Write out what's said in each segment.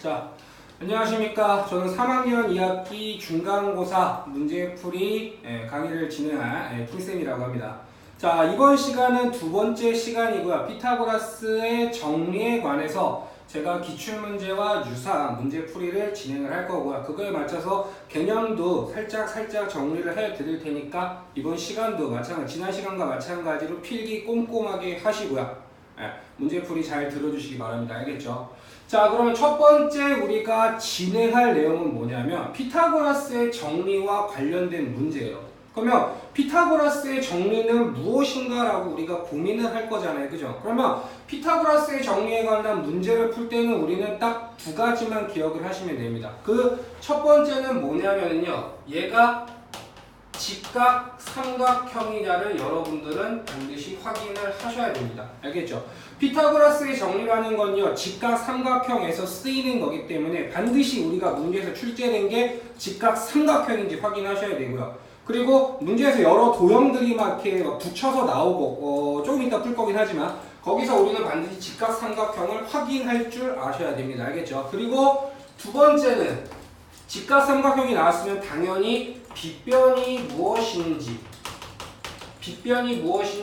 자, 안녕하십니까. 저는 3학년 2학기 중간고사 문제풀이 강의를 진행할 풀쌤이라고 합니다. 자, 이번 시간은 두 번째 시간이고요. 피타고라스의 정리에 관해서 제가 기출문제와 유사한 문제풀이를 진행을 할 거고요. 그거에 맞춰서 개념도 살짝 정리를 해 드릴 테니까 이번 시간도 지난 시간과 마찬가지로 필기 꼼꼼하게 하시고요. 문제풀이 잘 들어주시기 바랍니다. 알겠죠? 자, 그러면 첫 번째 우리가 진행할 내용은 뭐냐면 피타고라스의 정리와 관련된 문제예요. 그러면 피타고라스의 정리는 무엇인가 라고 우리가 고민을 할 거잖아요. 그죠? 그러면 피타고라스의 정리에 관한 문제를 풀 때는 우리는 딱 두 가지만 기억을 하시면 됩니다. 그 첫 번째는 뭐냐면요, 얘가 직각 삼각형이냐를 여러분들은 반드시 확인을 하셔야 됩니다. 알겠죠? 피타고라스의 정리라는 건요, 직각 삼각형에서 쓰이는 거기 때문에 반드시 우리가 문제에서 출제된 게 직각 삼각형인지 확인하셔야 되고요. 그리고 문제에서 여러 도형들이 막 이렇게 붙여서 나오고 조금 이따 풀 거긴 하지만 거기서 우리는 반드시 직각 삼각형을 확인할 줄 아셔야 됩니다. 알겠죠? 그리고 두 번째는 직각 삼각형이 나왔으면 당연히 빗변이 무엇인지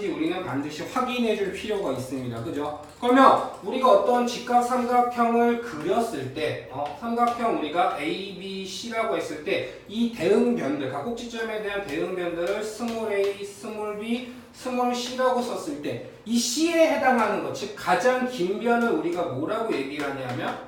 우리는 반드시 확인해 줄 필요가 있습니다. 그죠? 그러면 우리가 어떤 직각 삼각형을 그렸을 때 삼각형 우리가 A, B, C라고 했을 때 이 대응변들, 각 꼭지점에 대한 대응변들을 스몰 a, 스몰 b, 스몰 c라고 썼을 때 이 C에 해당하는 것, 즉 가장 긴 변을 우리가 뭐라고 얘기를 하냐면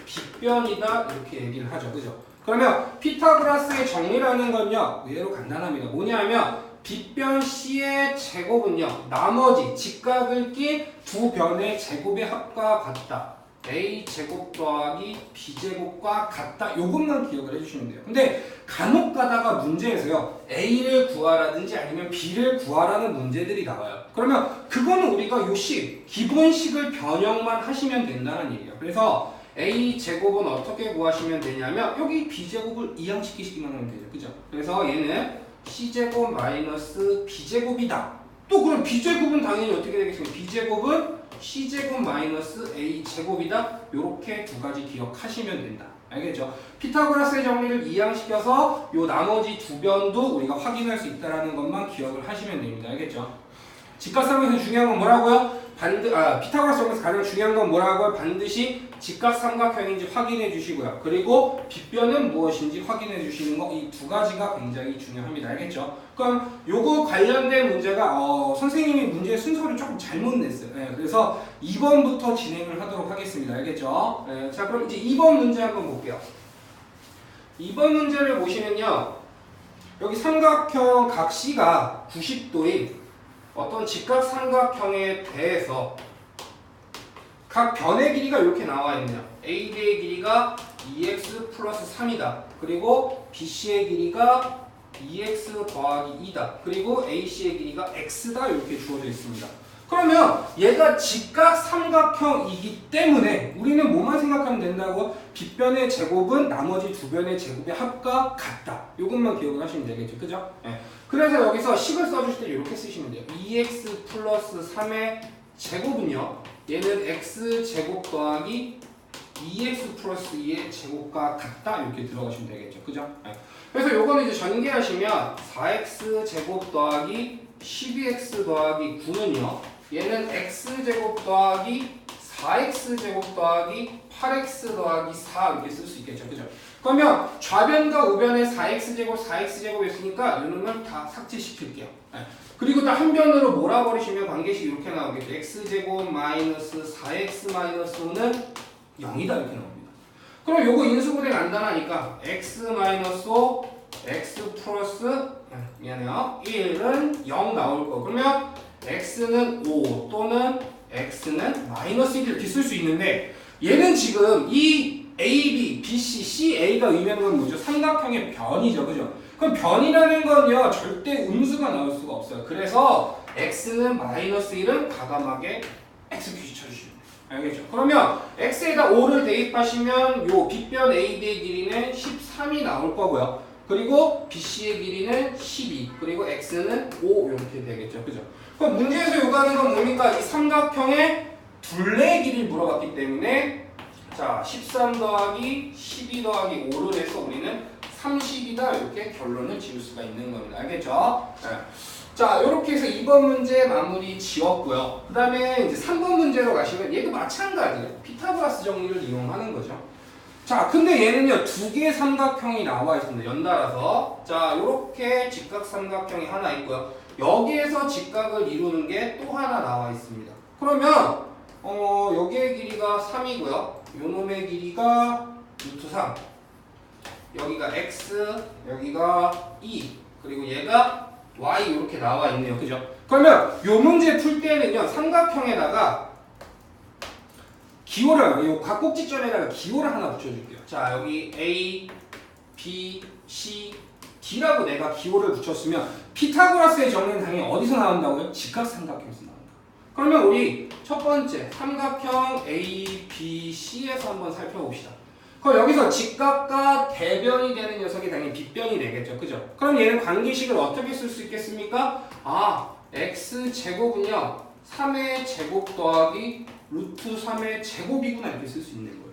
빗변이다 이렇게 얘기를 하죠. 그죠? 그러면 피타고라스의 정리라는 건요, 의외로 간단합니다. 뭐냐면 빗변 C의 제곱은요, 나머지 직각을 낀 두 변의 제곱의 합과 같다. A제곱 더하기 B제곱과 같다. 요것만 기억을 해주시면 돼요. 근데 간혹 가다가 문제에서요, A를 구하라든지 아니면 B를 구하라는 문제들이 나와요. 그러면 그거는 우리가 요 식, 기본식을 변형만 하시면 된다는 얘기예요. 그래서 A제곱은 어떻게 구하시면 되냐면 여기 B제곱을 이항시키시기만 하면 되죠. 그죠? 그래서 얘는 C제곱 마이너스 B제곱이다. 또 그럼 B제곱은 당연히 어떻게 되겠습니까? B제곱은 C제곱 마이너스 A제곱이다. 요렇게 두 가지 기억하시면 된다. 알겠죠? 피타고라스의 정리를 이항시켜서 요 나머지 두 변도 우리가 확인할 수 있다는 것만 기억을 하시면 됩니다. 알겠죠? 직각삼각형에서 중요한 건 뭐라고요? 피타고라스 정리에서 가장 중요한 건 뭐라고요? 반드시 직각삼각형인지 확인해 주시고요. 그리고 빗변은 무엇인지 확인해 주시는 거, 이 두 가지가 굉장히 중요합니다. 알겠죠? 그럼 요거 관련된 문제가 선생님이 문제 순서를 조금 잘못 냈어요. 그래서 2번부터 진행을 하도록 하겠습니다. 알겠죠? 자, 그럼 이제 2번 문제 한번 볼게요. 2번 문제를 보시면요, 여기 삼각형 각 C가 90도인 어떤 직각 삼각형에 대해서 각 변의 길이가 이렇게 나와 있네요. AB의 길이가 2x 플러스 3이다. 그리고 BC의 길이가 2x 더하기 2다. 그리고 AC의 길이가 x다. 이렇게 주어져 있습니다. 그러면 얘가 직각 삼각형이기 때문에 우리는 뭐만 생각하면 된다고? 빗변의 제곱은 나머지 두 변의 제곱의 합과 같다. 이것만 기억을 하시면 되겠죠. 그죠? 그래서 여기서 식을 써주실 때 이렇게 쓰시면 돼요. 2x 플러스 3의 제곱은요, 얘는 x제곱 더하기 2x 플러스 2의 제곱과 같다. 이렇게 들어가시면 되겠죠. 그죠? 그래서 요거는 이제 전개하시면 4x제곱 더하기 12x 더하기 9는요, 얘는 x제곱 더하기 4x제곱 더하기 8x 더하기 4 이렇게 쓸 수 있겠죠. 그죠? 그러면 좌변과 우변에 4x제곱, 4x제곱 있으니까 이놈을 다 삭제시킬게요. 그리고 딱 한 변으로 몰아버리시면 관계식이 이렇게 나오겠죠. x제곱 마이너스 4x 마이너스 5는 0이다 이렇게 나옵니다. 그럼 요거 인수분해 간단하니까 x 마이너스 5, x 플러스 미안해요, 1은 0 나올 거. 그러면 x는 5 또는 x는 마이너스 1 이렇게 쓸 수 있는데, 얘는 지금 이 AB, BC, CA가 의미하는 건 뭐죠? 삼각형의 변이죠. 그죠? 그럼 변이라는 건요, 절대 음수가 나올 수가 없어요. 그래서 x는 마이너스 1은 과감하게 x 표시 쳐주시면 돼요. 알겠죠? 그러면 x에다 5를 대입하시면 요 빗변 AB의 길이는 13이 나올 거고요. 그리고 BC의 길이는 12, 그리고 x는 5 이렇게 되겠죠. 그죠? 그럼 문제에서 요구하는 건 뭡니까? 이 삼각형의 둘레의 길이를 물어봤기 때문에 자, 13 더하기 12 더하기 5를 해서 우리는 30이다 이렇게 결론을 지을 수가 있는 겁니다. 알겠죠? 네. 자, 이렇게 해서 2번 문제 마무리 지었고요. 그 다음에 이제 3번 문제로 가시면 얘도 마찬가지예요. 피타고라스 정리를 이용하는 거죠. 자, 근데 얘는요, 두 개의 삼각형이 나와 있습니다. 연달아서. 자, 요렇게 직각삼각형이 하나 있고요. 여기에서 직각을 이루는 게 또 하나 나와 있습니다. 그러면, 여기의 길이가 3이고요. 요 놈의 길이가 루트 3. 여기가 x, 여기가 2. 그리고 얘가 y 이렇게 나와 있네요. 그죠? 그러면 요 문제 풀 때는요, 삼각형에다가 기호를, 요 각곡지점에다가 기호를 하나 붙여줄게요. 자, 여기 A, B, C, D라고 내가 기호를 붙였으면 피타고라스의 정리는 당연히 어디서 나온다고요? 직각삼각형에서 나온다. 그러면 우리 첫 번째 삼각형 A, B, C에서 한번 살펴봅시다. 그럼 여기서 직각과 대변이 되는 녀석이 당연히 빗변이 되겠죠. 그죠? 그럼 얘는 관계식을 어떻게 쓸 수 있겠습니까? 아, x제곱은요 3의 제곱 더하기 루트 3의 제곱이구나 이렇게 쓸 수 있는 거예요.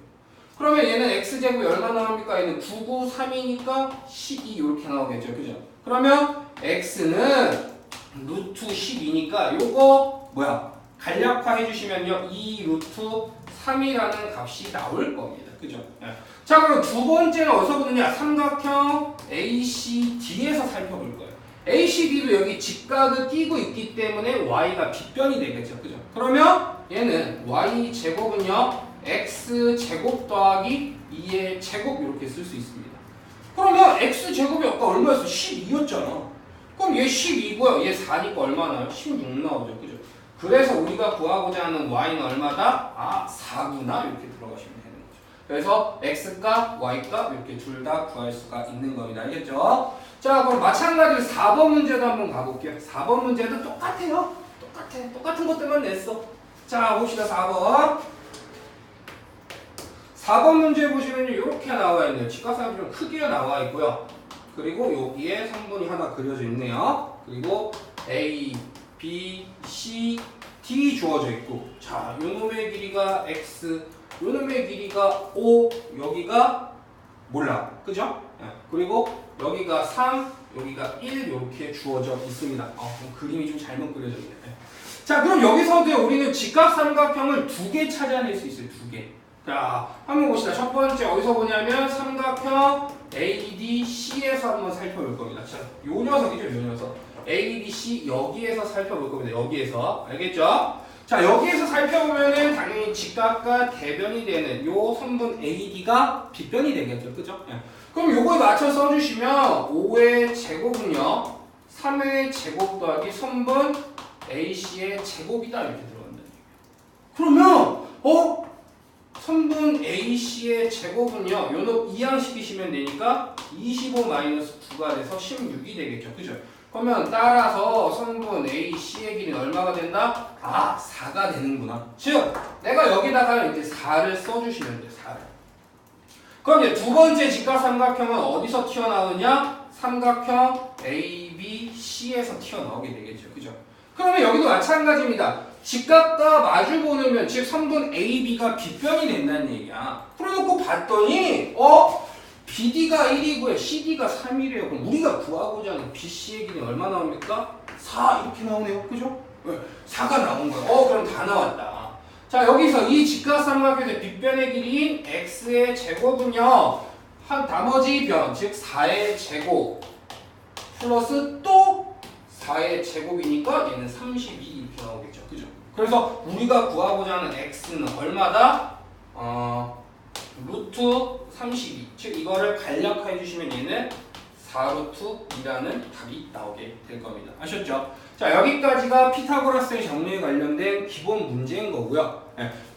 그러면 얘는 x제곱이 얼마 나옵니까? 얘는 9, 9, 3이니까 12 이렇게 나오겠죠. 그죠? 그러면 x는 루트 12니까 요거 뭐야? 간략화 해주시면요 2 루트 3이라는 값이 나올 겁니다. 그죠? 네. 자, 그럼 두 번째는 어디서 보느냐? 삼각형 ACD에서 살펴볼 거예요. ACD도 여기 직각을 끼고 있기 때문에 y가 빗변이 되겠죠. 그죠? 그러면 얘는 y제곱은요 x제곱 더하기 2의 제곱 이렇게 쓸 수 있습니다. 그러면 x제곱이 아까 얼마였어? 12였잖아. 그럼 얘 12고요. 얘 4니까 얼마 나요? 16 나오죠. 그죠? 그래서 우리가 구하고자 하는 y는 얼마다? 아, 4구나 이렇게 들어가시면 되는 거죠. 그래서 x값, y값 이렇게 둘 다 구할 수가 있는 겁니다. 알겠죠? 자, 그럼 마찬가지로 4번 문제도 한번 가볼게요. 4번 문제도 똑같아요. 똑같은 것들만 냈어. 자, 봅시다. 4번. 4번 문제 보시면 이렇게 나와 있네요. 직각삼각형이 좀 크게 나와 있고요. 그리고 여기에 3번이 하나 그려져 있네요. 그리고 A, B, C, D 주어져 있고, 자, 요놈의 길이가 X, 요놈의 길이가 O, 여기가 몰라. 그죠? 그리고 여기가 3, 여기가 1 이렇게 주어져 있습니다. 그림이 좀 잘못 그려졌네요. 자, 그럼 여기서도 우리는 직각삼각형을 두 개 찾아낼 수 있어요. 두 개. 자, 한번 봅시다. 첫 번째 어디서 보냐면 삼각형 ADC에서 한번 살펴볼 겁니다. 자, 요 녀석이죠, 요 녀석. ADC 여기에서 살펴볼 겁니다. 여기에서. 알겠죠? 자, 여기에서 살펴보면은 당연히 직각과 대변이 되는 요 선분 AD가 빗변이 되겠죠. 그죠? 예. 그럼 요거에 맞춰 써주시면 5의 제곱은요 3의 제곱 더하기 선분 AC의 제곱이다 이렇게 들어간다. 그러면 선분 AC의 제곱은요 요놈 이항시키시면 되니까 25 마이너스 9가 돼서 16이 되겠죠. 그죠? 그러면 따라서 선분 AC의 길이는 얼마가 된다? 아, 4가 되는구나. 즉, 내가 여기다가 이제 4를 써주시면 돼요. 4를. 그럼 이제 두 번째 직각삼각형은 어디서 튀어나오느냐? 삼각형 ABC에서 튀어나오게 되겠죠. 그죠? 그러면 여기도 마찬가지입니다. 직각과 마주보는 즉 선분 AB가 빗변이 된다는 얘기야. 그래놓고 봤더니 BD가 1이고요. CD가 3이래요. 그럼 우리가 구하고자 하는 BC의 길이는 얼마 나옵니까? 4 이렇게 나오네요. 그죠? 4가 나온 거예요. 그럼 다 나왔다. 자, 여기서 이 직각삼각형의 빗변의 길이인 x의 제곱은요. 한 나머지 변, 즉 4의 제곱 플러스 또 4의 제곱이니까 얘는 32 이렇게 나오겠죠. 그죠? 그래서 우리가 구하고자 하는 x는 얼마다? 루트 32. 즉 이거를 간략화해 주시면 얘는 4루트 2라는 답이 나오게 될 겁니다. 아셨죠? 자, 여기까지가 피타고라스의 정리에 관련된 기본 문제인 거고요.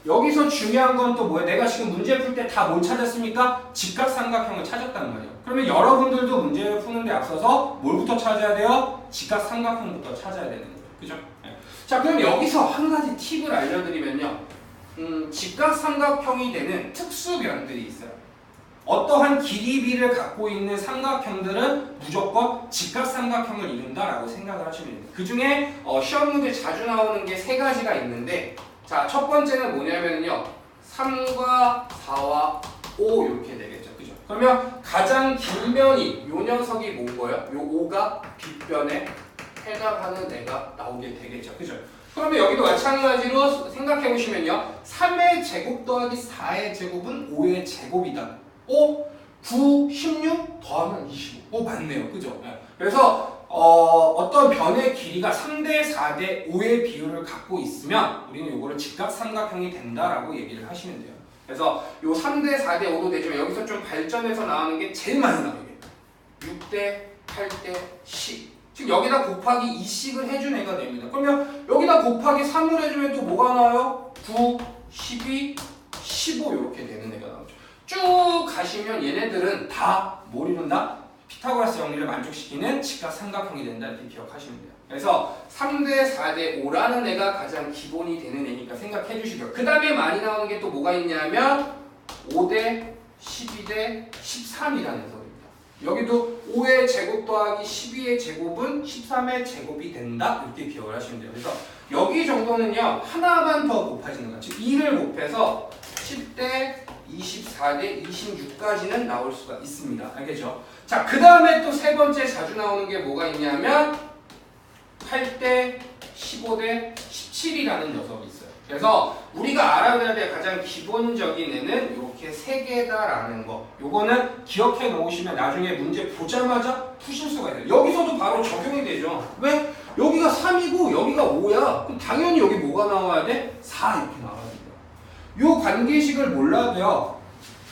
여기서 중요한 건 또 뭐예요? 내가 지금 문제 풀 때 다 뭘 찾았습니까? 직각삼각형을 찾았단 말이에요. 그러면 여러분들도 문제를 푸는 데 앞서서 뭘부터 찾아야 돼요? 직각삼각형부터 찾아야 되는 거예요. 그죠? 자, 그럼 여기서 한 가지 팁을 알려드리면요. 직각삼각형이 되는 특수변들이 있어요. 어떠한 길이비를 갖고 있는 삼각형들은 무조건 직각삼각형을 이룬다라고 생각을 하시면 됩니다. 그 중에 시험 문제 자주 나오는 게 세 가지가 있는데, 자, 첫 번째는 뭐냐면요. 3과 4와 5 이렇게 되겠죠. 그죠? 그러면 가장 긴 변이 요 녀석이 뭐고요? 요 5가 빗변에 해당하는 애가 나오게 되겠죠. 그죠? 그러면 여기도 마찬가지로 생각해 보시면요. 3의 제곱 더하기 4의 제곱은 5의 제곱이다. 5, 9, 16 더하면 25. 맞네요. 그죠? 네. 그래서 어떤 변의 길이가 3대 4대 5의 비율을 갖고 있으면 우리는 이거를 직각삼각형이 된다라고 얘기를 하시면 돼요. 그래서 요 3대 4대 5도 되지만 여기서 좀 발전해서 나오는 게 제일 많이 나오게 6대 8대 10. 즉 여기다 곱하기 2씩을 해준 애가 됩니다. 그러면 여기다 곱하기 3을 해주면 또 뭐가 나와요? 9, 12, 15 이렇게 되는 애가 나오죠. 쭉 가시면 얘네들은 다 뭘 이룬다? 피타고라스 정리를 만족시키는 직각삼각형이 된다 이렇게 기억하시면 돼요. 그래서 3대 4대 5라는 애가 가장 기본이 되는 애니까 생각해 주시고요. 그 다음에 많이 나오는 게 또 뭐가 있냐면 5대 12대 13이라는 녀석입니다. 여기도 5의 제곱 더하기 12의 제곱은 13의 제곱이 된다 이렇게 기억을 하시면 돼요. 그래서 여기 정도는요 하나만 더 곱해지는 거예요. 즉 2를 곱해서 10대 24대 26까지는 나올 수가 있습니다. 알겠죠? 자, 그 다음에 또 세 번째 자주 나오는 게 뭐가 있냐면 8대 15대 17이라는 녀석이 있어요. 그래서 우리가 알아둬야 될 가장 기본적인 애는 이렇게 세 개다라는 거. 요거는 기억해 놓으시면 나중에 문제 보자마자 푸실 수가 있어요. 여기서도 바로 적용이 되죠. 왜? 여기가 3이고 여기가 5야. 그럼 당연히 여기 뭐가 나와야 돼? 4 이렇게 나와야 됩니다. 요 관계식을 몰라도요.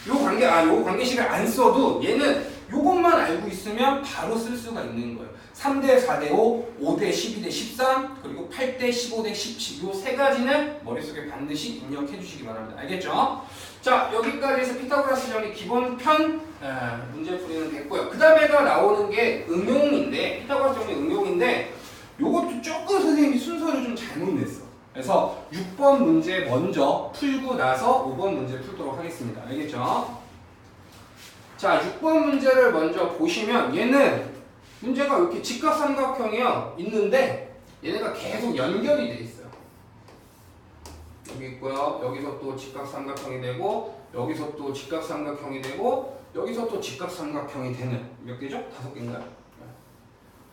요 관계식을 안 써도 얘는 요것만 알고 있으면 바로 쓸 수가 있는 거예요. 3대 4대 5, 5대 12대 13, 그리고 8대 15대 17. 요 세 가지는 머릿속에 반드시 입력해 주시기 바랍니다. 알겠죠? 자, 여기까지 해서 피타고라스 정리 기본편 문제풀이는 됐고요. 그 다음에가 나오는 게 응용인데, 피타고라스 정리 응용인데 요것도 조금 선생님이 순서를 좀 잘못 냈어. 그래서 6번 문제 먼저 풀고 나서 5번 문제 풀도록 하겠습니다. 알겠죠? 자, 6번 문제를 먼저 보시면 얘는 문제가 이렇게 직각삼각형이요 있는데 얘네가 계속 연결이 돼 있어요. 여기 있고요. 여기서 또 직각삼각형이 되고 여기서 또 직각삼각형이 되고 여기서 또 직각삼각형이 되는 몇 개죠? 5개인가요?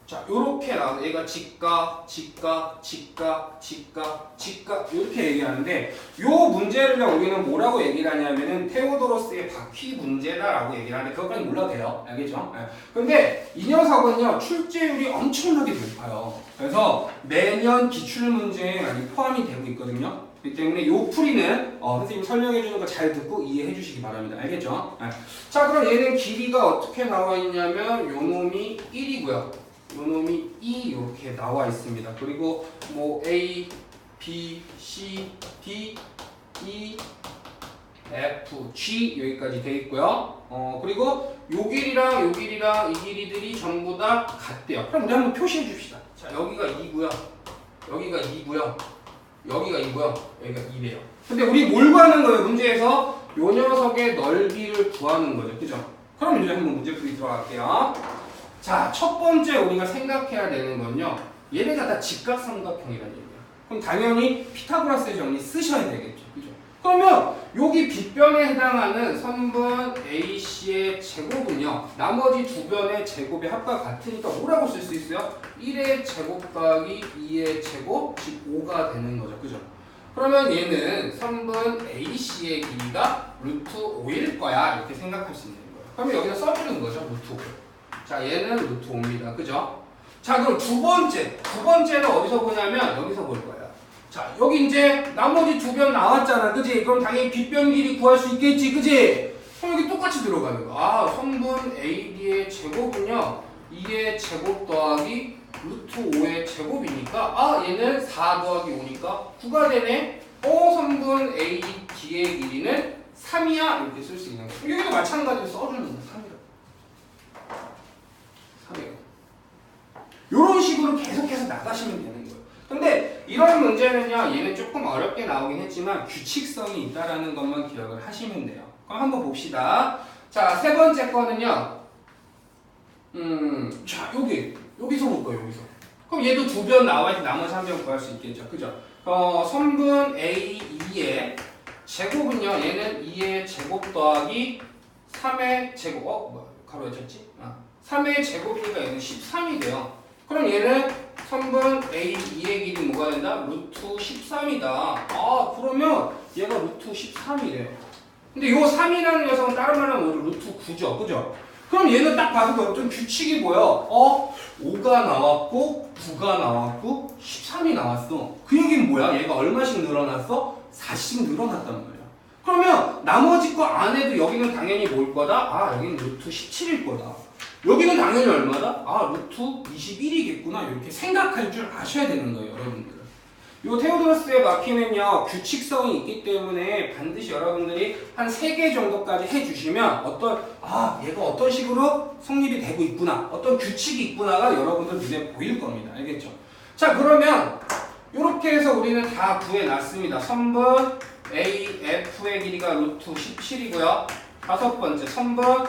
자, 요렇게 나와서 얘가 직각, 직각, 직각, 직각, 직각 이렇게 얘기하는데 요 문제를 우리는 뭐라고 얘기를 하냐면은 테오도로스의 바퀴 문제다라고 얘기를 하는데 그것까지 몰라도 돼요. 알겠죠? 네. 근데 이 녀석은요 출제율이 엄청나게 높아요. 그래서 매년 기출 문제에 많이 포함이 되고 있거든요. 그렇기 때문에 요 풀이는 선생님 설명해 주는 거 잘 듣고 이해해 주시기 바랍니다. 알겠죠? 네. 자, 그럼 얘는 길이가 어떻게 나와 있냐면 요 놈이 1이고요. 요 놈이 2 이렇게 나와 있습니다. 그리고 뭐 A, B, C, D, E, F, G 여기까지 돼 있고요. 그리고 요 길이랑 요 길이랑 이 길이들이 전부 다 같대요. 그럼 우리 한번 표시해 줍시다. 자, 여기가 2고요. 여기가 2고요. 여기가 2고요. 여기가 2래요. 근데 우리 뭘 구하는 거예요? 문제에서 요 녀석의 넓이를 구하는 거죠. 그죠? 그럼 이제 한번 문제풀이 들어갈게요. 자, 첫 번째 우리가 생각해야 되는 건요. 얘네가 다 직각삼각형이라는 얘기예요. 그럼 당연히 피타고라스의 정리 쓰셔야 되겠죠. 그죠? 그러면 여기 빗변에 해당하는 선분 AC의 제곱은요. 나머지 두 변의 제곱의 합과 같으니까 뭐라고 쓸 수 있어요? 1의 제곱 더하기 2의 제곱, 즉 5가 되는 거죠. 그죠? 그러면 얘는 선분 AC의 길이가 루트 5일 거야. 이렇게 생각할 수 있는 거예요. 그러면 여기다 써주는 거죠. 루트 5. 자, 얘는 루트 5입니다. 그죠? 자, 그럼 두 번째는 어디서 보냐면 여기서 볼 거예요. 자, 여기 이제 나머지 두 변 나왔잖아. 그지? 그럼 당연히 빗변 길이 구할 수 있겠지. 그지? 그럼 여기 똑같이 들어가는 거. 아, 성분 AD의 제곱은요. 2의 제곱 더하기 루트 5의 제곱이니까 얘는 4 더하기 5니까 9가 되네. 성분 AD의 길이는 3이야. 이렇게 쓸 수 있는 거예요. 여기도 마찬가지로 써주는 거예요. 3이라고. 3이에요. 이런 식으로 계속해서 나가시면 되는 거예요. 근데 이런 문제는요, 얘는 조금 어렵게 나오긴 했지만 규칙성이 있다라는 것만 기억을 하시면 돼요. 그럼 한번 봅시다. 자, 세 번째 거는요, 자, 여기서 볼 거예요, 여기서. 그럼 얘도 두 변 나와야지 나머지 한 변 구할 수 있겠죠. 그죠? 선분 A2의 제곱은요, 얘는 2의 제곱 더하기 3의 제곱 뭐야 가로에 쳤지? 3의 제곱이니까 얘는 13이 돼요. 그럼 얘는 선분 A2의 길이 뭐가 된다? 루트 13이다. 아 그러면 얘가 루트 13이래요. 근데 요 3이라는 녀석은 다른 말로 하면 루트 9죠. 그죠? 그럼 얘는 딱 봐도 어떤 규칙이 보여. 5가 나왔고 9가 나왔고 13이 나왔어. 그 얘기는 뭐야? 얘가 얼마씩 늘어났어? 4씩 늘어났단 말이야. 그러면 나머지 거 안에도 여기는 당연히 뭘 거다? 여기는 루트 17일 거다. 여기는 당연히 얼마다? 루트 21이겠구나. 이렇게 생각할 줄 아셔야 되는 거예요, 여러분들. 요 테오도로스의 마키는요, 규칙성이 있기 때문에 반드시 여러분들이 한 3개 정도까지 해주시면 얘가 어떤 식으로 성립이 되고 있구나, 어떤 규칙이 있구나가 여러분들 눈에 보일 겁니다. 알겠죠? 자, 그러면 이렇게 해서 우리는 다 구해놨습니다. 선분 AF의 길이가 루트 17이고요. 다섯 번째, 선분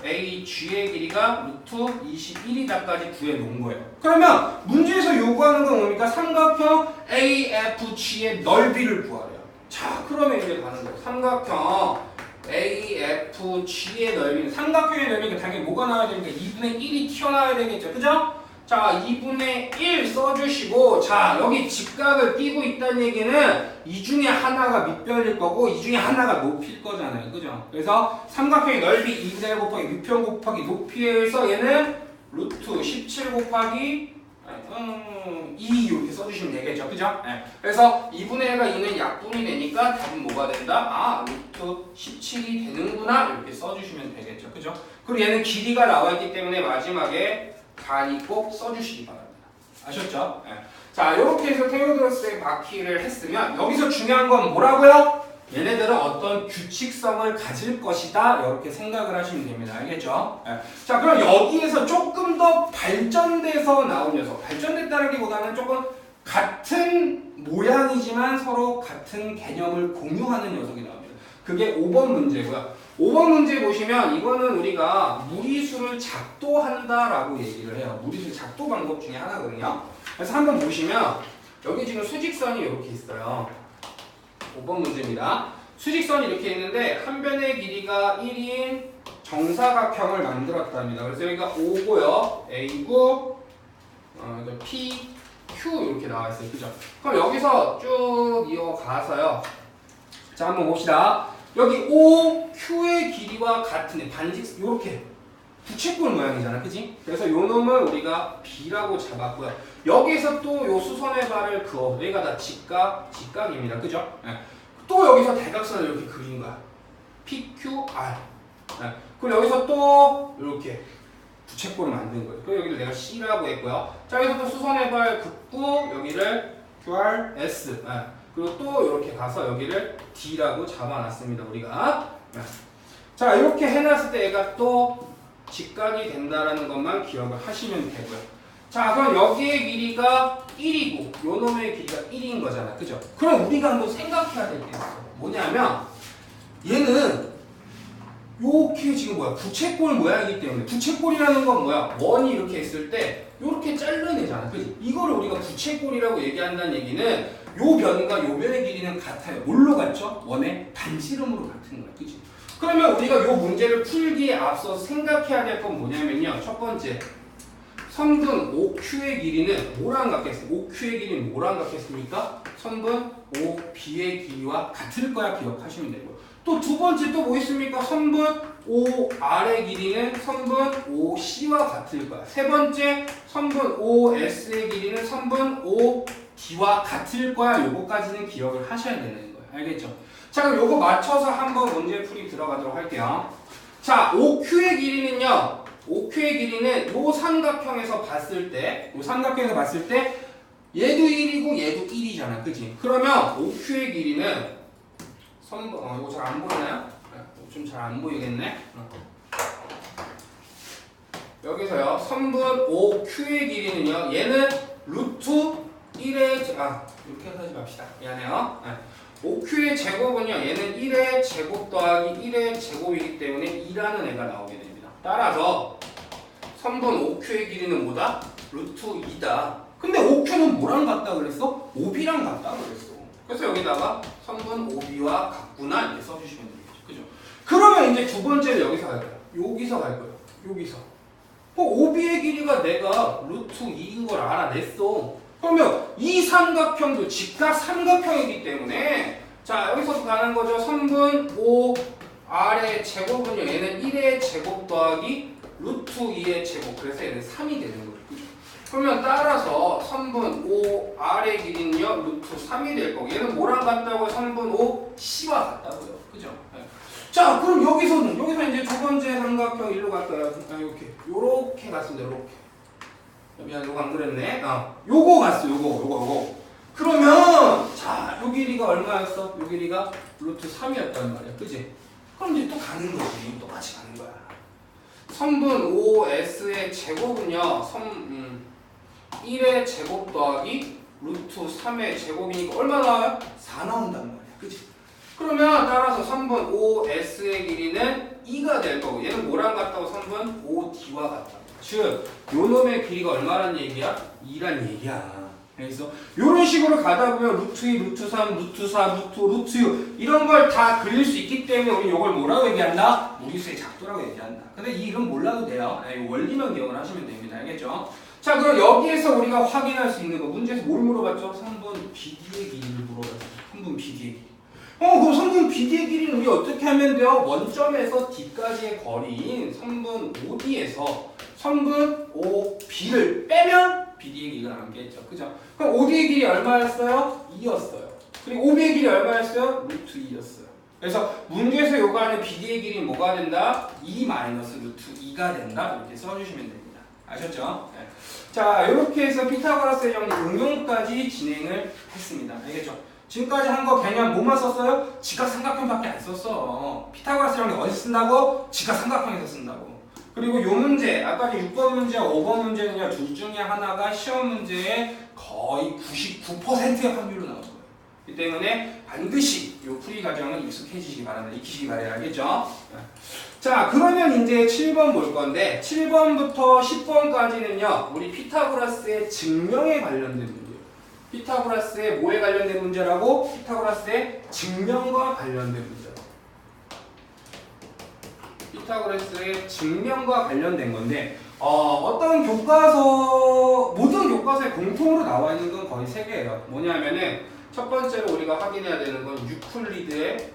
AG의 길이가 루트 21이다까지 구해놓은 거예요. 그러면 문제에서 요구하는 건 뭡니까? 삼각형 AFG의 넓이를 구하래요. 자, 그러면 이제 가는 거예요. 삼각형 AFG의 넓이는, 삼각형의 넓이는 당연히 뭐가 나와야 되니까 2분의 1이 튀어나와야 되겠죠. 그죠? 자, 2분의 1 써주시고, 자, 여기 직각을 띄고 있다는 얘기는 이 중에 하나가 밑변일 거고 이 중에 하나가 높이일 거잖아요. 그죠? 그래서 삼각형의 넓이 2분의 1 곱하기 밑변 곱하기 높이에서 얘는 루트 17 곱하기 2 이렇게 써주시면 되겠죠. 그죠? 네. 그래서 2분의 1과 2는 약분이 되니까 답은 뭐가 된다? 루트 17이 되는구나. 이렇게 써주시면 되겠죠. 그죠? 그리고 얘는 길이가 나와있기 때문에 마지막에 단위 꼭 써주시기 바랍니다. 아셨죠? 네. 자, 이렇게 해서 테오도로스의 바퀴를 했으면 여기서 중요한 건 뭐라고요? 얘네들은 어떤 규칙성을 가질 것이다. 이렇게 생각을 하시면 됩니다. 알겠죠? 네. 자, 그럼 여기에서 조금 더 발전돼서 나온 녀석, 발전됐다기보다는 조금 같은 모양이지만 서로 같은 개념을 공유하는 녀석이 나옵니다. 그게 5번 문제고요. 5번 문제 보시면 이거는 우리가 무리수를 작도한다라고 얘기를 해요. 무리수 작도 방법 중에 하나거든요. 그래서 한번 보시면 여기 지금 수직선이 이렇게 있어요. 5번 문제입니다. 수직선이 이렇게 있는데 한 변의 길이가 1인 정사각형을 만들었답니다. 그래서 여기가 O고요. A고 P, Q 이렇게 나와 있어요. 그죠? 그럼 여기서 쭉 이어가서요. 자, 한번 봅시다. 여기 O, Q의 길이와 같은 반직 이렇게 부채꼴 모양이잖아, 그지? 그래서 요 놈을 우리가 B라고 잡았고요. 여기서 또 요 수선의 발을 그어. 여기가 다 직각입니다, 그죠? 네. 또 여기서 대각선을 이렇게 그린 거야. PQR. 네. 그리고 여기서 또 이렇게 부채꼴을 만든 거예요. 그리고 여기를 내가 C라고 했고요. 자, 여기서 또 수선의 발 긋고 여기를 QRS. 네. 그리고 또 이렇게 가서 여기를 D라고 잡아놨습니다. 우리가. 자, 이렇게 해놨을 때 얘가 또 직각이 된다라는 것만 기억을 하시면 되고요. 자, 그럼 여기의 길이가 1이고 요 놈의 길이가 1인 거잖아. 그죠? 그럼 우리가 한번 생각해야 될 게 있어. 뭐냐면 얘는 요게 지금 뭐야? 부채꼴 모양이기 때문에 부채꼴이라는 건 뭐야? 원이 이렇게 있을 때 이렇게 잘라내잖아. 그지? 이거를 우리가 부채꼴이라고 얘기한다는 얘기는 요 변과 요 변의 길이는 같아요. 뭘로 같죠? 원의 반지름으로 같은 거야. 그치? 그러면 우리가 요 문제를 풀기에 앞서 생각해야 될 건 뭐냐면요. 첫 번째, 선분 OQ의 길이는 뭐랑 같겠어요? OQ의 길이는 뭐랑 같겠습니까? 선분 OB의 길이와 같을 거야. 기억하시면 되고. 또 두 번째 또 뭐 있습니까? 선분 OR의 길이는 선분 OC와 같을 거야. 세 번째, 선분 OS의 길이는 선분 OD와 같을 거야. 요거까지는 기억을 하셔야 되는 거예요. 알겠죠? 자, 그럼 요거 맞춰서 한번 문제 풀이 들어가도록 할게요. 자, OQ의 길이는요. OQ의 길이는 요 삼각형에서 봤을 때, 얘도 1이고 얘도 1이잖아. 그치? 그러면 OQ의 길이는 선분, 이거 잘 안 보이나요? 좀 잘 안 보이겠네. 여기서요. 선분 OQ의 길이는요. 얘는 루트 1의 이렇게 하지 맙시다. 미안해요. OQ의 제곱은요. 얘는 1의 제곱 더하기 1의 제곱이기 때문에 2라는 애가 나오게 됩니다. 따라서 선분 OQ의 길이는 뭐다? 루트 2다. 근데 OQ는 뭐랑 같다 그랬어? OB랑 같다 그랬어. 그래서 여기다가 선분 OB와 같구나 이렇게 써주시면 되겠죠. 그죠? 이제 두 번째는 여기서 갈 거야. 여기서 갈 거야. 여기서. OB의 길이가 내가 루트 2인 걸 알아냈어. 그러면 이 삼각형도 직각 삼각형이기 때문에 자 여기서도 가는 거죠. 3분 5 R의 제곱은요. 얘는 1의 제곱 더하기 루트 2의 제곱. 그래서 얘는 3이 되는 거예요. 그러면 따라서 3분 5 R의 길이는요. 루트 3이 될 거고 얘는 뭐랑 같다고요? 3분 5 C와 같다고요. 그죠? 네. 자 그럼 여기서 이제 두 번째 삼각형 일로 갈까요? 요렇게 갔습니다. 요렇게. 미안 요거 안 그랬네. 요거 갔어. 요거. 그러면 자 요 길이가 얼마였어? 요 길이가 루트 3이었단 말이야. 그지? 그럼 이제 또 가는 거지. 똑같이 가는 거야. 3분 5S의 제곱은요. 1의 제곱 더하기 루트 3의 제곱이니까 얼마 나와요? 4 나온단 말이야. 그치? 그러면 따라서 3분 5S의 길이는 2가 될 거고 얘는 뭐랑 같다고 3분 5D와 같다. 즉, 요 놈의 길이가 얼마란 얘기야? 2란 얘기야. 그래서 요런 식으로 가다 보면 루트 2, 루트 3, 루트 4, 루트 5, 루트 6 이런 걸 다 그릴 수 있기 때문에 우리 요걸 뭐라고 얘기한다? 무리수의 작도라고 얘기한다. 근데 이 이름 몰라도 돼요. 원리만 기억을 하시면 됩니다. 알겠죠? 자 그럼 여기에서 우리가 확인할 수 있는 거 문제에서 뭘 물어봤죠? 3분 BD의 길이를 물어봤어요. 3분 BD의 길이. 그럼 3분 BD의 길이는 우리 어떻게 하면 돼요? 원점에서 D까지의 거리인 3분 5D에서 3분 5B를 빼면 BD의 길이가 남겠죠. 그죠? 그럼 5D의 길이 얼마였어요? 2였어요. 그리고 5B의 길이 얼마였어요? 루트 2였어요. 그래서 문제에서 요구하는 BD의 길이는 뭐가 된다? 2 마이너스 루트 2가 된다. 이렇게 써주시면 됩니다. 아셨죠? 네. 자, 이렇게 해서 피타고라스의 정리 응용까지 진행을 했습니다. 알겠죠? 지금까지 한 거 개념 뭐만 썼어요? 직각 삼각형밖에 안 썼어. 피타고라스 정리 어디서 쓴다고? 직각 삼각형에서 쓴다고. 그리고 요 문제, 아까 6번 문제와 5번 문제는요, 둘 중에 하나가 시험 문제의 거의 99%의 확률로 나올 거예요. 이 때문에 반드시 요 풀이 과정은 익숙해지시기 바랍니다. 익히시기 바라요. 알겠죠? 자, 그러면 이제 7번 볼 건데, 7번부터 10번까지는요, 우리 피타고라스의 증명에 관련된 문제예요. 피타고라스의 뭐에 관련된 문제라고? 피타고라스의 증명과 관련된 문제. 피타고라스의 증명과 관련된 건데 어떤 교과서 모든 교과서에 공통으로 나와 있는 건 거의 3개예요. 뭐냐면은 첫 번째로 우리가 확인해야 되는 건 유클리드의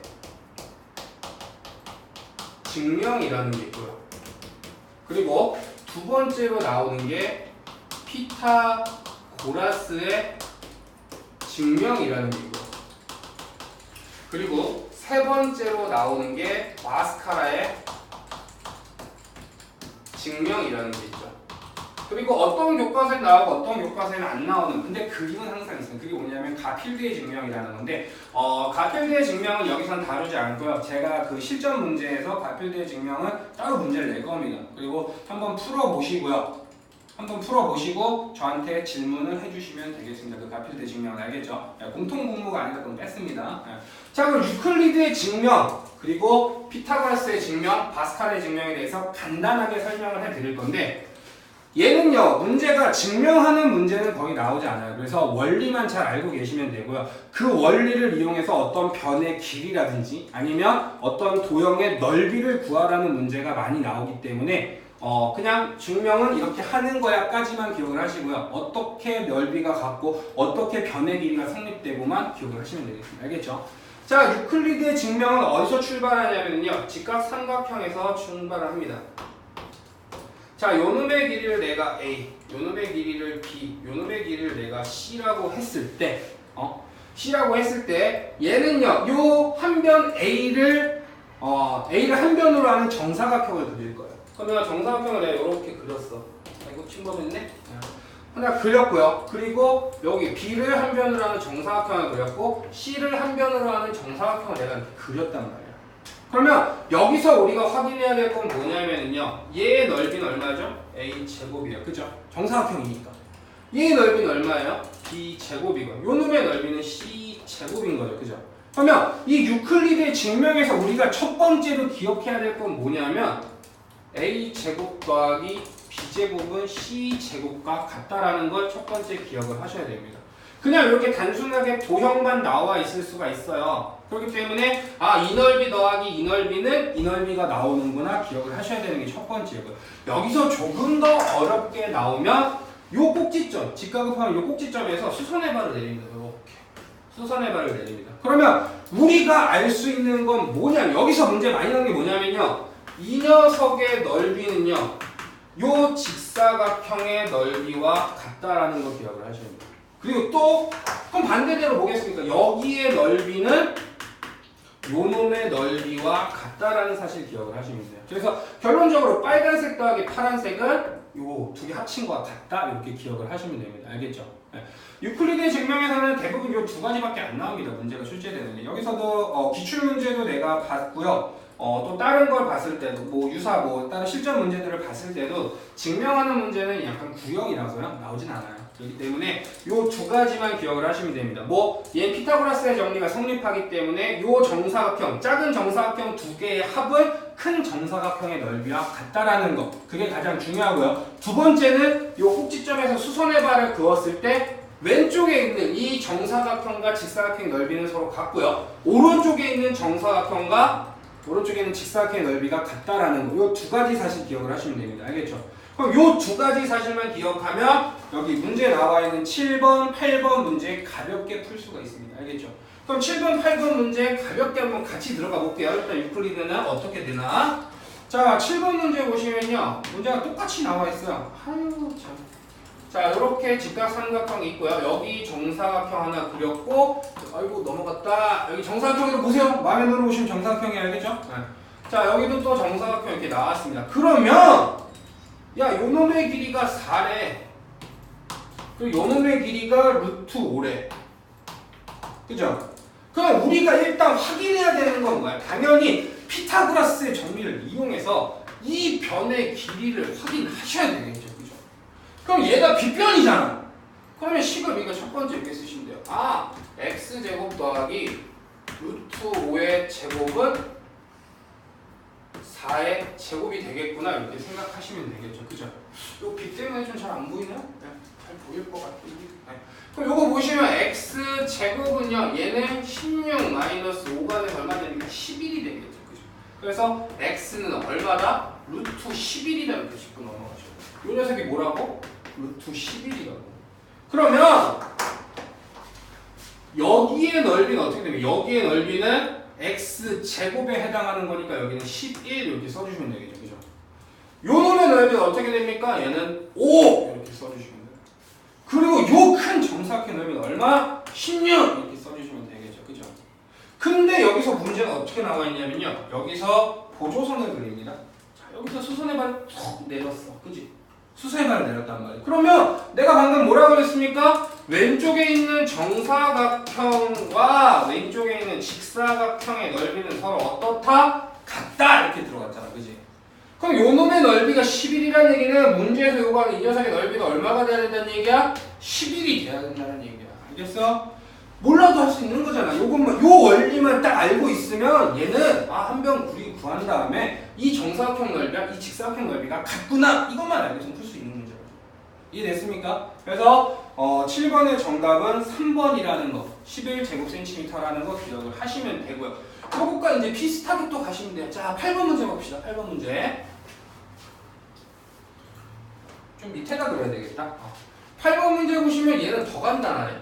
증명이라는 게 있고요. 그리고 두 번째로 나오는 게 피타고라스의 증명이라는 게 있고요. 그리고 세 번째로 나오는 게 마스카라의 증명이라는 게 있죠. 그리고 어떤 교과서에 나오고 어떤 교과서에는 안 나오는 근데 그림은 항상 있어요. 그게 뭐냐면 가필드의 증명이라는 건데 가필드의 증명은 여기서는 다루지 않고요. 제가 그 실전 문제에서 가필드의 증명은 따로 문제를 낼 겁니다. 그리고 한번 풀어보시고요. 한번 풀어보시고 저한테 질문을 해주시면 되겠습니다. 그 가필드의 증명은 알겠죠? 공통 공모가 아니라 그건 뺐습니다. 자 그럼 유클리드의 증명 그리고 피타고라스의 증명, 바스칼의 증명에 대해서 간단하게 설명을 해드릴 건데 얘는요 문제가 증명하는 문제는 거의 나오지 않아요. 그래서 원리만 잘 알고 계시면 되고요. 그 원리를 이용해서 어떤 변의 길이라든지 아니면 어떤 도형의 넓이를 구하라는 문제가 많이 나오기 때문에 그냥 증명은 이렇게 하는 거야까지만 기억을 하시고요. 어떻게 넓이가 같고 어떻게 변의 길이가 성립되고만 기억을 하시면 되겠습니다. 알겠죠? 자, 유클리드의 증명은 어디서 출발하냐면요. 직각 삼각형에서 출발을 합니다. 자, 요놈의 길이를 내가 A, 요놈의 길이를 B, 요놈의 길이를 내가 C라고 했을 때 C라고 했을 때 얘는요. 요 한 변 A를 한 변으로 하는 정사각형을 그릴 거예요. 그러면 정사각형을 내가 이렇게 그렸어. 이거 침범했네? 하나 그렸고요. 그리고 여기 B를 한 변으로 하는 정사각형을 그렸고 C를 한 변으로 하는 정사각형을 내가 이렇게 그렸단 말이야. 그러면 여기서 우리가 확인해야 될 건 뭐냐면요. 얘의 넓이는 얼마죠? A 제곱이에요. 그죠? 정사각형이니까. 얘의 넓이는 얼마예요? B 제곱이고 요 놈의 넓이는 C 제곱인 거죠. 그죠? 그러면 이 유클리드의 증명에서 우리가 첫 번째로 기억해야 될 건 뭐냐면 A 제곱 더하기 B 제곱은 C 제곱과 같다라는 걸 첫 번째 기억을 하셔야 됩니다. 그냥 이렇게 단순하게 도형만 나와 있을 수가 있어요. 그렇기 때문에 이 넓이 더하기 이 넓이는 이 넓이가 나오는구나 기억을 하셔야 되는 게 첫 번째고요. 여기서 조금 더 어렵게 나오면 요 꼭지점, 직각흡하면 요 꼭지점에서 수선의 발을 내립니다. 이렇게 수선의 발을 내립니다. 그러면 우리가 알 수 있는 건 뭐냐면 여기서 문제 많이 나오는 게 뭐냐면요. 이 녀석의 넓이는요. 요 직사각형의 넓이와 같다라는 거 기억을 하셔야 됩니다. 그리고 또 그럼 반대대로 보겠습니까? 여기의 넓이는 요 놈의 넓이와 같다라는 사실 기억을 하시면 돼요. 그래서 결론적으로 빨간색 더하기 파란색은 요 두 개 합친 거와 같다 이렇게 기억을 하시면 됩니다. 알겠죠? 네. 유클리드의 증명에서는 대부분 요 두 가지밖에 안 나옵니다. 문제가 출제되는데 여기서도 기출 문제도 내가 봤고요. 또 다른 걸 봤을 때도 뭐 유사 뭐 다른 실전 문제들을 봤을 때도 증명하는 문제는 약간 구형이라서요 나오진 않아요. 그렇기 때문에 요 두 가지만 기억을 하시면 됩니다. 뭐 얘 피타고라스의 정리가 성립하기 때문에 요 정사각형 작은 정사각형 두 개의 합은 큰 정사각형의 넓이와 같다라는 거 그게 가장 중요하고요. 두 번째는 요 꼭지점에서 수선의 발을 그었을 때 왼쪽에 있는 이 정사각형과 직사각형의 넓이는 서로 같고요. 오른쪽에 있는 정사각형과 오른쪽에 있는 직사각형의 넓이가 같다라는 거. 요 두 가지 사실 기억을 하시면 됩니다. 알겠죠? 그럼 요 두 가지 사실만 기억하면 여기 문제에 나와 있는 7번, 8번 문제 가볍게 풀 수가 있습니다. 알겠죠? 그럼 7번, 8번 문제 가볍게 한번 같이 들어가 볼게요. 일단 유클리드는 어떻게 되나? 자, 7번 문제 보시면요. 문제가 똑같이 나와 있어요. 아유, 참. 자, 이렇게 직각삼각형이 있고요. 여기 정사각형 하나 그렸고, 아이고 넘어갔다. 여기 정사각형으로 보세요. 마음에 들어오시면 정사각형이 알겠죠? 네. 자, 여기도 또 정사각형 이렇게 나왔습니다. 그러면 야, 요 놈의 길이가 4래. 그리고 요 놈의 길이가 루트 5래. 그죠? 그럼 우리가 일단 확인해야 되는 건 뭐야? 당연히 피타고라스의 정리를 이용해서 이 변의 길이를 확인하셔야 되겠죠. 그죠? 그럼 얘가 빗변이잖아. 그러면 식을 이거 첫 번째 이렇게 쓰시면 돼요. x제곱 더하기 루트 5의 제곱은 4의 제곱이 되겠구나 이렇게 생각하시면 되겠죠. 그죠? 요 비 때문에 좀 잘 안 보이나요? 네, 잘 보일 것 같은데. 네. 그럼 요거 보시면 x제곱은요. 얘는 16 마이너스 5가 돼서 얼마 되니까 11이 되겠죠. 그죠? 그래서 x는 얼마다? 루트 11이다 이렇게 짚고 넘어가죠. 요 녀석이 뭐라고? 루트 11이라고. 그러면 여기의 넓이는 어떻게 되면 여기의 넓이는 x제곱에 해당하는 거니까 여기는 11 이렇게 써주시면 되겠죠. 그죠? 요 놈의 넓이가 어떻게 됩니까? 얘는 5 이렇게 써주시면 돼요. 그리고 요 큰 정사각형 넓이는 얼마? 16 이렇게 써주시면 되겠죠. 그죠? 근데 여기서 문제가 어떻게 나와 있냐면요. 여기서 보조선을 그립니다. 자, 여기서 수선의 발을 툭 내렸어. 그지? 수선의 발을 내렸단 말이에요. 그러면 내가 방금 뭐라고 그랬습니까? 왼쪽에 있는 정사각형과 왼쪽에 있는 직사각형의 넓이는 서로 어떻다? 같다! 이렇게 들어갔잖아. 그지? 그럼 요 놈의 넓이가 11이라는 얘기는 문제에서 요구하는 이 녀석의 넓이가 얼마가 돼야 된다는 얘기야? 11이 돼야 된다는 얘기야. 알겠어? 몰라도 할 수 있는 거잖아. 요것만, 요 원리만 딱 알고 있으면 얘는 한 병 구한 다음에 이 정사각형 넓이와 이 직사각형 넓이가 같구나! 이것만 알고 있으면 풀 수 있는 문제야. 이해됐습니까? 그래서 7번의 정답은 3번이라는 거 11제곱센티미터라는 거 기억을 하시면 되고요. 요거과 이제 비슷하게 또 가시면 돼요. 자, 8번 문제 봅시다. 8번 문제 좀 밑에다 그려야 되겠다. 8번 문제 보시면 얘는 더 간단하네.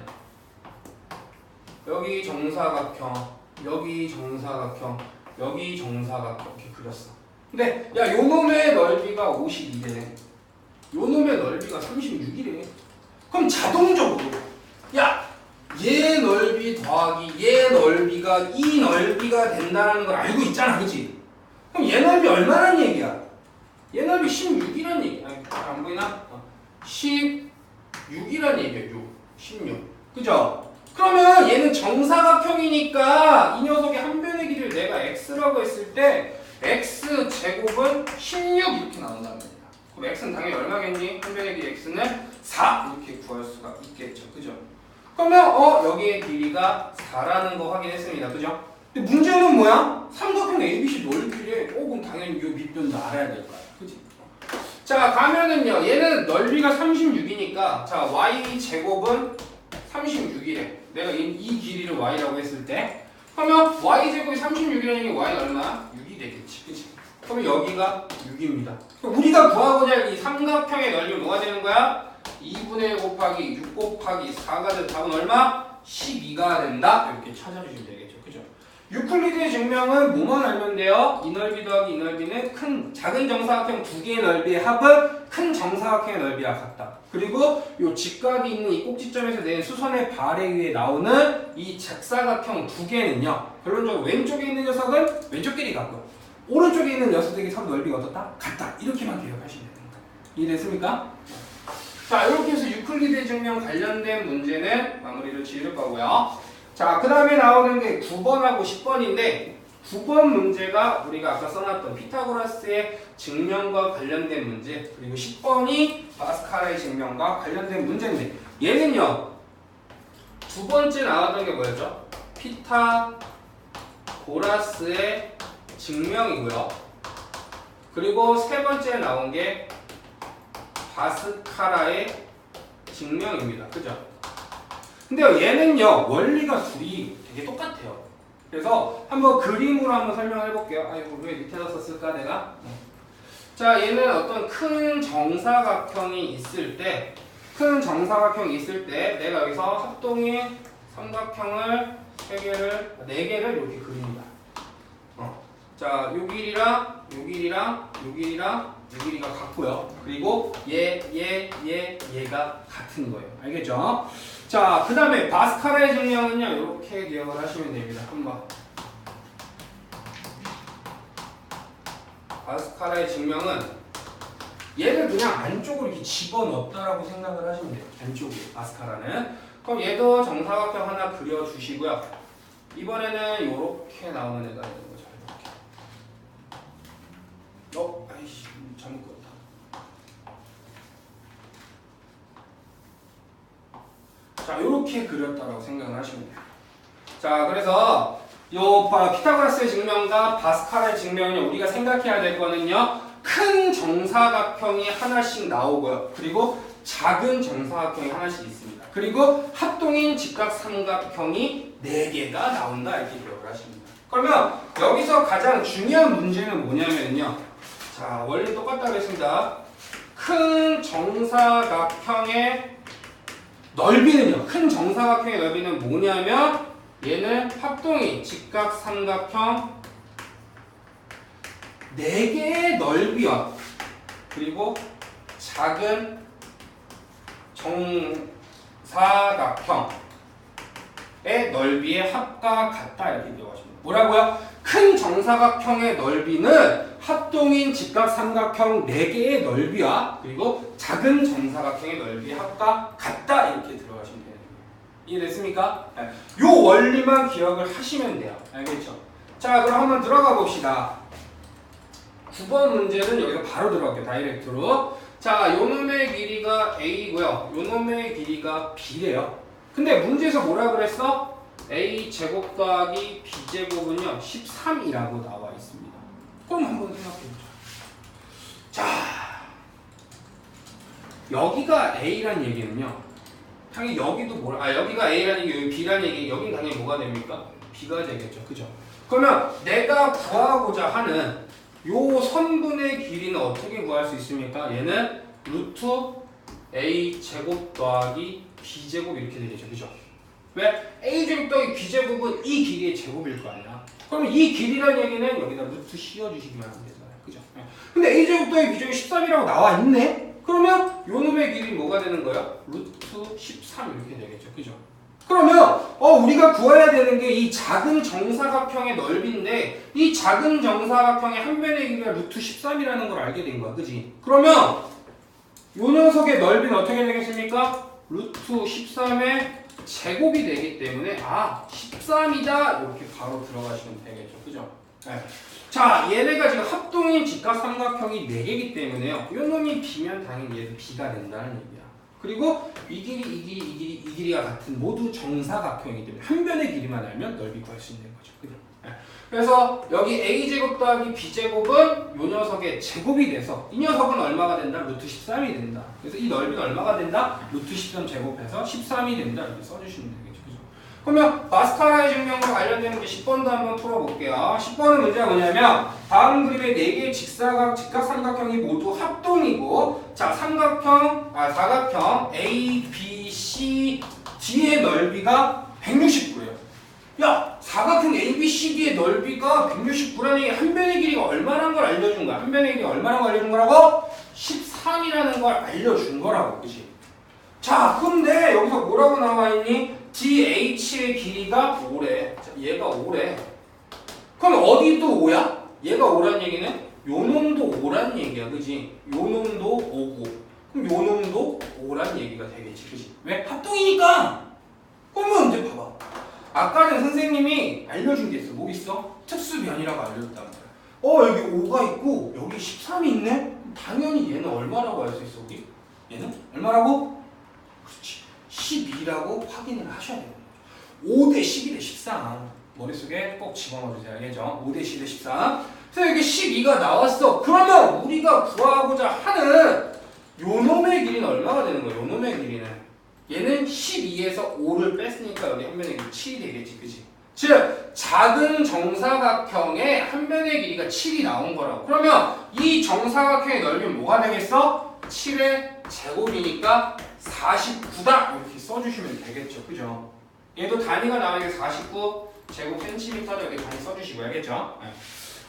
여기 정사각형 여기 정사각형 여기 정사각형 이렇게 그렸어. 근데 야, 요 놈의 넓이가 52래. 요 놈의 넓이가 36이래. 그럼 자동적으로 야, 얘 넓이 더하기 얘 넓이가 이 넓이가 된다는 걸 알고 있잖아. 그치? 그럼 얘 넓이 얼마란 얘기야? 얘 넓이 16이란 얘기야. 안 보이나? 16이란 얘기야. 16. 그죠? 그러면 얘는 정사각형이니까 이 녀석의 한 변의 길이를 내가 x라고 했을 때 x제곱은 16 이렇게 나온단 말이야. 그럼 x는 당연히 얼마겠니? 한 변의 길이 x는 4 이렇게 구할 수가 있겠죠. 그죠? 그러면 여기의 길이가 4라는 거 확인했습니다. 그죠? 근데 문제는 뭐야? 삼각형 ABC 넓이래. 그럼 당연히 이 밑변도 알아야 될 거야. 그지? 자, 가면은요. 얘는 넓이가 36이니까 자, y제곱은 36이래. 내가 이 길이를 y라고 했을 때 그러면 y제곱이 36이라는 게 y가 얼마야? 6이 되겠지. 그치? 그럼 여기가 6입니다. 우리가 구하고자 할 이 삼각형의 넓이는 뭐가 되는 거야? 2분의 1 곱하기 6 곱하기 4가 돼서 답은 얼마? 12가 된다. 이렇게 찾아주시면 되겠죠. 그죠? 유클리드의 증명은 뭐만 알면 돼요? 이 넓이 더하기 이 넓이는 작은 정사각형 두 개의 넓이의 합은 큰 정사각형의 넓이와 같다. 그리고 이 직각이 있는 이 꼭지점에서 낸 수선의 발에 의해 나오는 이 직사각형 두 개는요. 결론적으로 왼쪽에 있는 녀석은 왼쪽 길이 같고 오른쪽에 있는 녀석들이 서로 넓이가 어떻다? 같다. 이렇게만 기억하시면 됩니다. 이해됐습니까? 자, 이렇게 해서 유클리드 증명 관련된 문제는 마무리를 지을 거고요. 자, 그 다음에 나오는 게 9번하고 10번인데 9번 문제가 우리가 아까 써놨던 피타고라스의 증명과 관련된 문제, 그리고 10번이 파스칼의 증명과 관련된 문제인데 얘는요 두 번째 나왔던 게 뭐였죠? 피타고라스의 증명이고요. 그리고 세 번째 나온 게 파스칼의 증명입니다. 그죠? 근데 얘는요 원리가 둘이 되게 똑같아요. 그래서 한번 그림으로 한번 설명을 해볼게요. 아이고 왜 밑에다 썼을까 내가? 자, 얘는 어떤 큰 정사각형이 있을 때 내가 여기서 합동의 삼각형을 4개를 이렇게 그립니다. 자, 요 길이랑 요 길이랑 요 길이랑 요 길이가 같고요. 그리고 얘가 같은 거예요. 알겠죠? 자, 그 다음에 파스칼의 증명은요 이렇게 기억을 하시면 됩니다. 한번 파스칼의 증명은 얘를 그냥 안쪽으로 이렇게 집어넣었다라고 생각을 하시면 돼요. 안쪽에 파스칼은. 그럼 얘도 정사각형 하나 그려주시고요. 이번에는 이렇게 나오는 애가 있는 거죠. 이렇게. 아이씨 잘못 그렸다. 자, 이렇게 그렸다라고 생각을 하시면 돼요. 자, 그래서 요 피타고라스의 증명과 파스칼의 증명은 우리가 생각해야 될 거는요. 큰 정사각형이 하나씩 나오고요. 그리고 작은 정사각형이 하나씩 있습니다. 그리고 합동인 직각삼각형이 4개가 나온다. 이렇게 기억을 하십니다. 그러면 여기서 가장 중요한 문제는 뭐냐면요. 자, 원리 똑같다고 했습니다. 큰 정사각형의 넓이는요. 큰 정사각형의 넓이는 뭐냐면 얘는 합동인 직각삼각형 4개의 넓이와 그리고 작은 정사각형의 넓이의 합과 같다. 이렇게 기억하십니다. 뭐라고요? 큰 정사각형의 넓이는 합동인 직각삼각형 4개의 넓이와 그리고 작은 정사각형의 넓이의 합과 같다. 이렇게 들어가시면 돼요. 이해됐습니까? 네. 요 원리만 기억을 하시면 돼요. 알겠죠? 자, 그럼 한번 들어가 봅시다. 9번 문제는 여기서 바로 들어갈게요. 다이렉트로. 자, 요 놈의 길이가 A고요. 요 놈의 길이가 B래요. 근데 문제에서 뭐라 그랬어? A 제곱 더하기 B 제곱은요 13이라고 나와 있습니다. 그럼 한번 생각해보자. 자, 여기가 A란 얘기는요. 당연히 여기도 여기가 A라는 얘기, 여기 B라는 얘기, 여긴 당연히 뭐가 됩니까? B가 되겠죠. 그죠? 그러면 내가 구하고자 하는 요 선분의 길이는 어떻게 구할 수 있습니까? 얘는 루트 A 제곱 더하기 B 제곱 이렇게 되겠죠. 그죠? 왜? A 제곱 더하기 B 제곱은 이 길이의 제곱일 거 아니야. 그러면 이 길이라는 얘기는 여기다 루트 씌워주시기만 하면 되잖아요. 그죠? 근데 A 제곱 더하기 B 제곱 13이라고 나와 있네? 그러면 요 놈의 길이 뭐가 되는 거야? 루트 13 이렇게 되겠죠. 그죠? 그러면 우리가 구해야 되는 게 이 작은 정사각형의 넓이인데 이 작은 정사각형의 한 변의 길이가 루트 13이라는 걸 알게 된 거야. 그지? 그러면 요 녀석의 넓이는 어떻게 되겠습니까? 루트 13의 제곱이 되기 때문에 13이다 이렇게 바로 들어가시면 되겠죠. 그죠? 네. 자, 얘네가 지금 합동인 직각삼각형이 4개이기 때문에요. 이 놈이 B면 당연히 얘도 B가 된다는 얘기야. 그리고 이 길이가 같은 모두 정사각형이기 때문에 한 변의 길이만 알면 넓이 구할 수 있는 거죠. 그죠? 네. 그래서 여기 A제곱 더하기 B제곱은 이 녀석의 제곱이 돼서 이 녀석은 얼마가 된다? 루트 13이 된다. 그래서 이 넓이는 얼마가 된다? 루트 13 제곱해서 13이 된다. 이렇게 써주시면 되겠죠. 그죠? 그러면 마스카라의 증명과 관련된 문제 10번도 한번 풀어볼게요. 10번은 문제가 뭐냐면 다음 그림의 4개의 직각삼각형이 모두 합동이고 자 사각형 A, B, C, D의 넓이가 169래요. 야 사각형 A, B, C, D의 넓이가 169라는 게 한 변의 길이가 얼마라는 걸 알려준 거야. 한 변의 길이가 얼마라는 걸 알려준 거라고? 13이라는 걸 알려준 거라고. 그치? 자 근데 여기서 뭐라고 나와있니? DH의 길이가 5래. 자, 얘가 5래. 그럼 어디도 5야? 얘가 5란 얘기는 요 놈도 5란 얘기야. 그지? 요 놈도 5고 그럼 요 놈도 5란 얘기가 되겠지. 그지? 왜? 합동이니까. 그러면 이제 봐봐. 아까 전 선생님이 알려준 게 있어. 뭐 있어? 특수변이라고 알려줬단 말이야. 여기 5가 있고 여기 13이 있네? 당연히 얘는 얼마라고 할 수 있어 우리? 얘는 얼마라고? 그렇지. 12라고 확인을 하셔야 돼요. 5대 12대 13. 머릿속에 꼭 집어넣어주세요. 알겠죠? 5대 12대 13. 그래서 여기 12가 나왔어. 그러면 우리가 구하고자 하는 요놈의 길이는 얼마가 되는 거야? 요놈의 길이는. 얘는 12에서 5를 뺐으니까 여기 한 변의 길이 7이 되겠지. 그치? 즉 작은 정사각형의 한 변의 길이가 7이 나온 거라고. 그러면 이 정사각형의 넓이는 뭐가 되겠어? 7의 제곱이니까 49다 이렇게 써주시면 되겠죠. 그죠? 얘도 단위가 나오니까 49 제곱 센티미터를 여기 단위 써주시고 알겠죠? 네.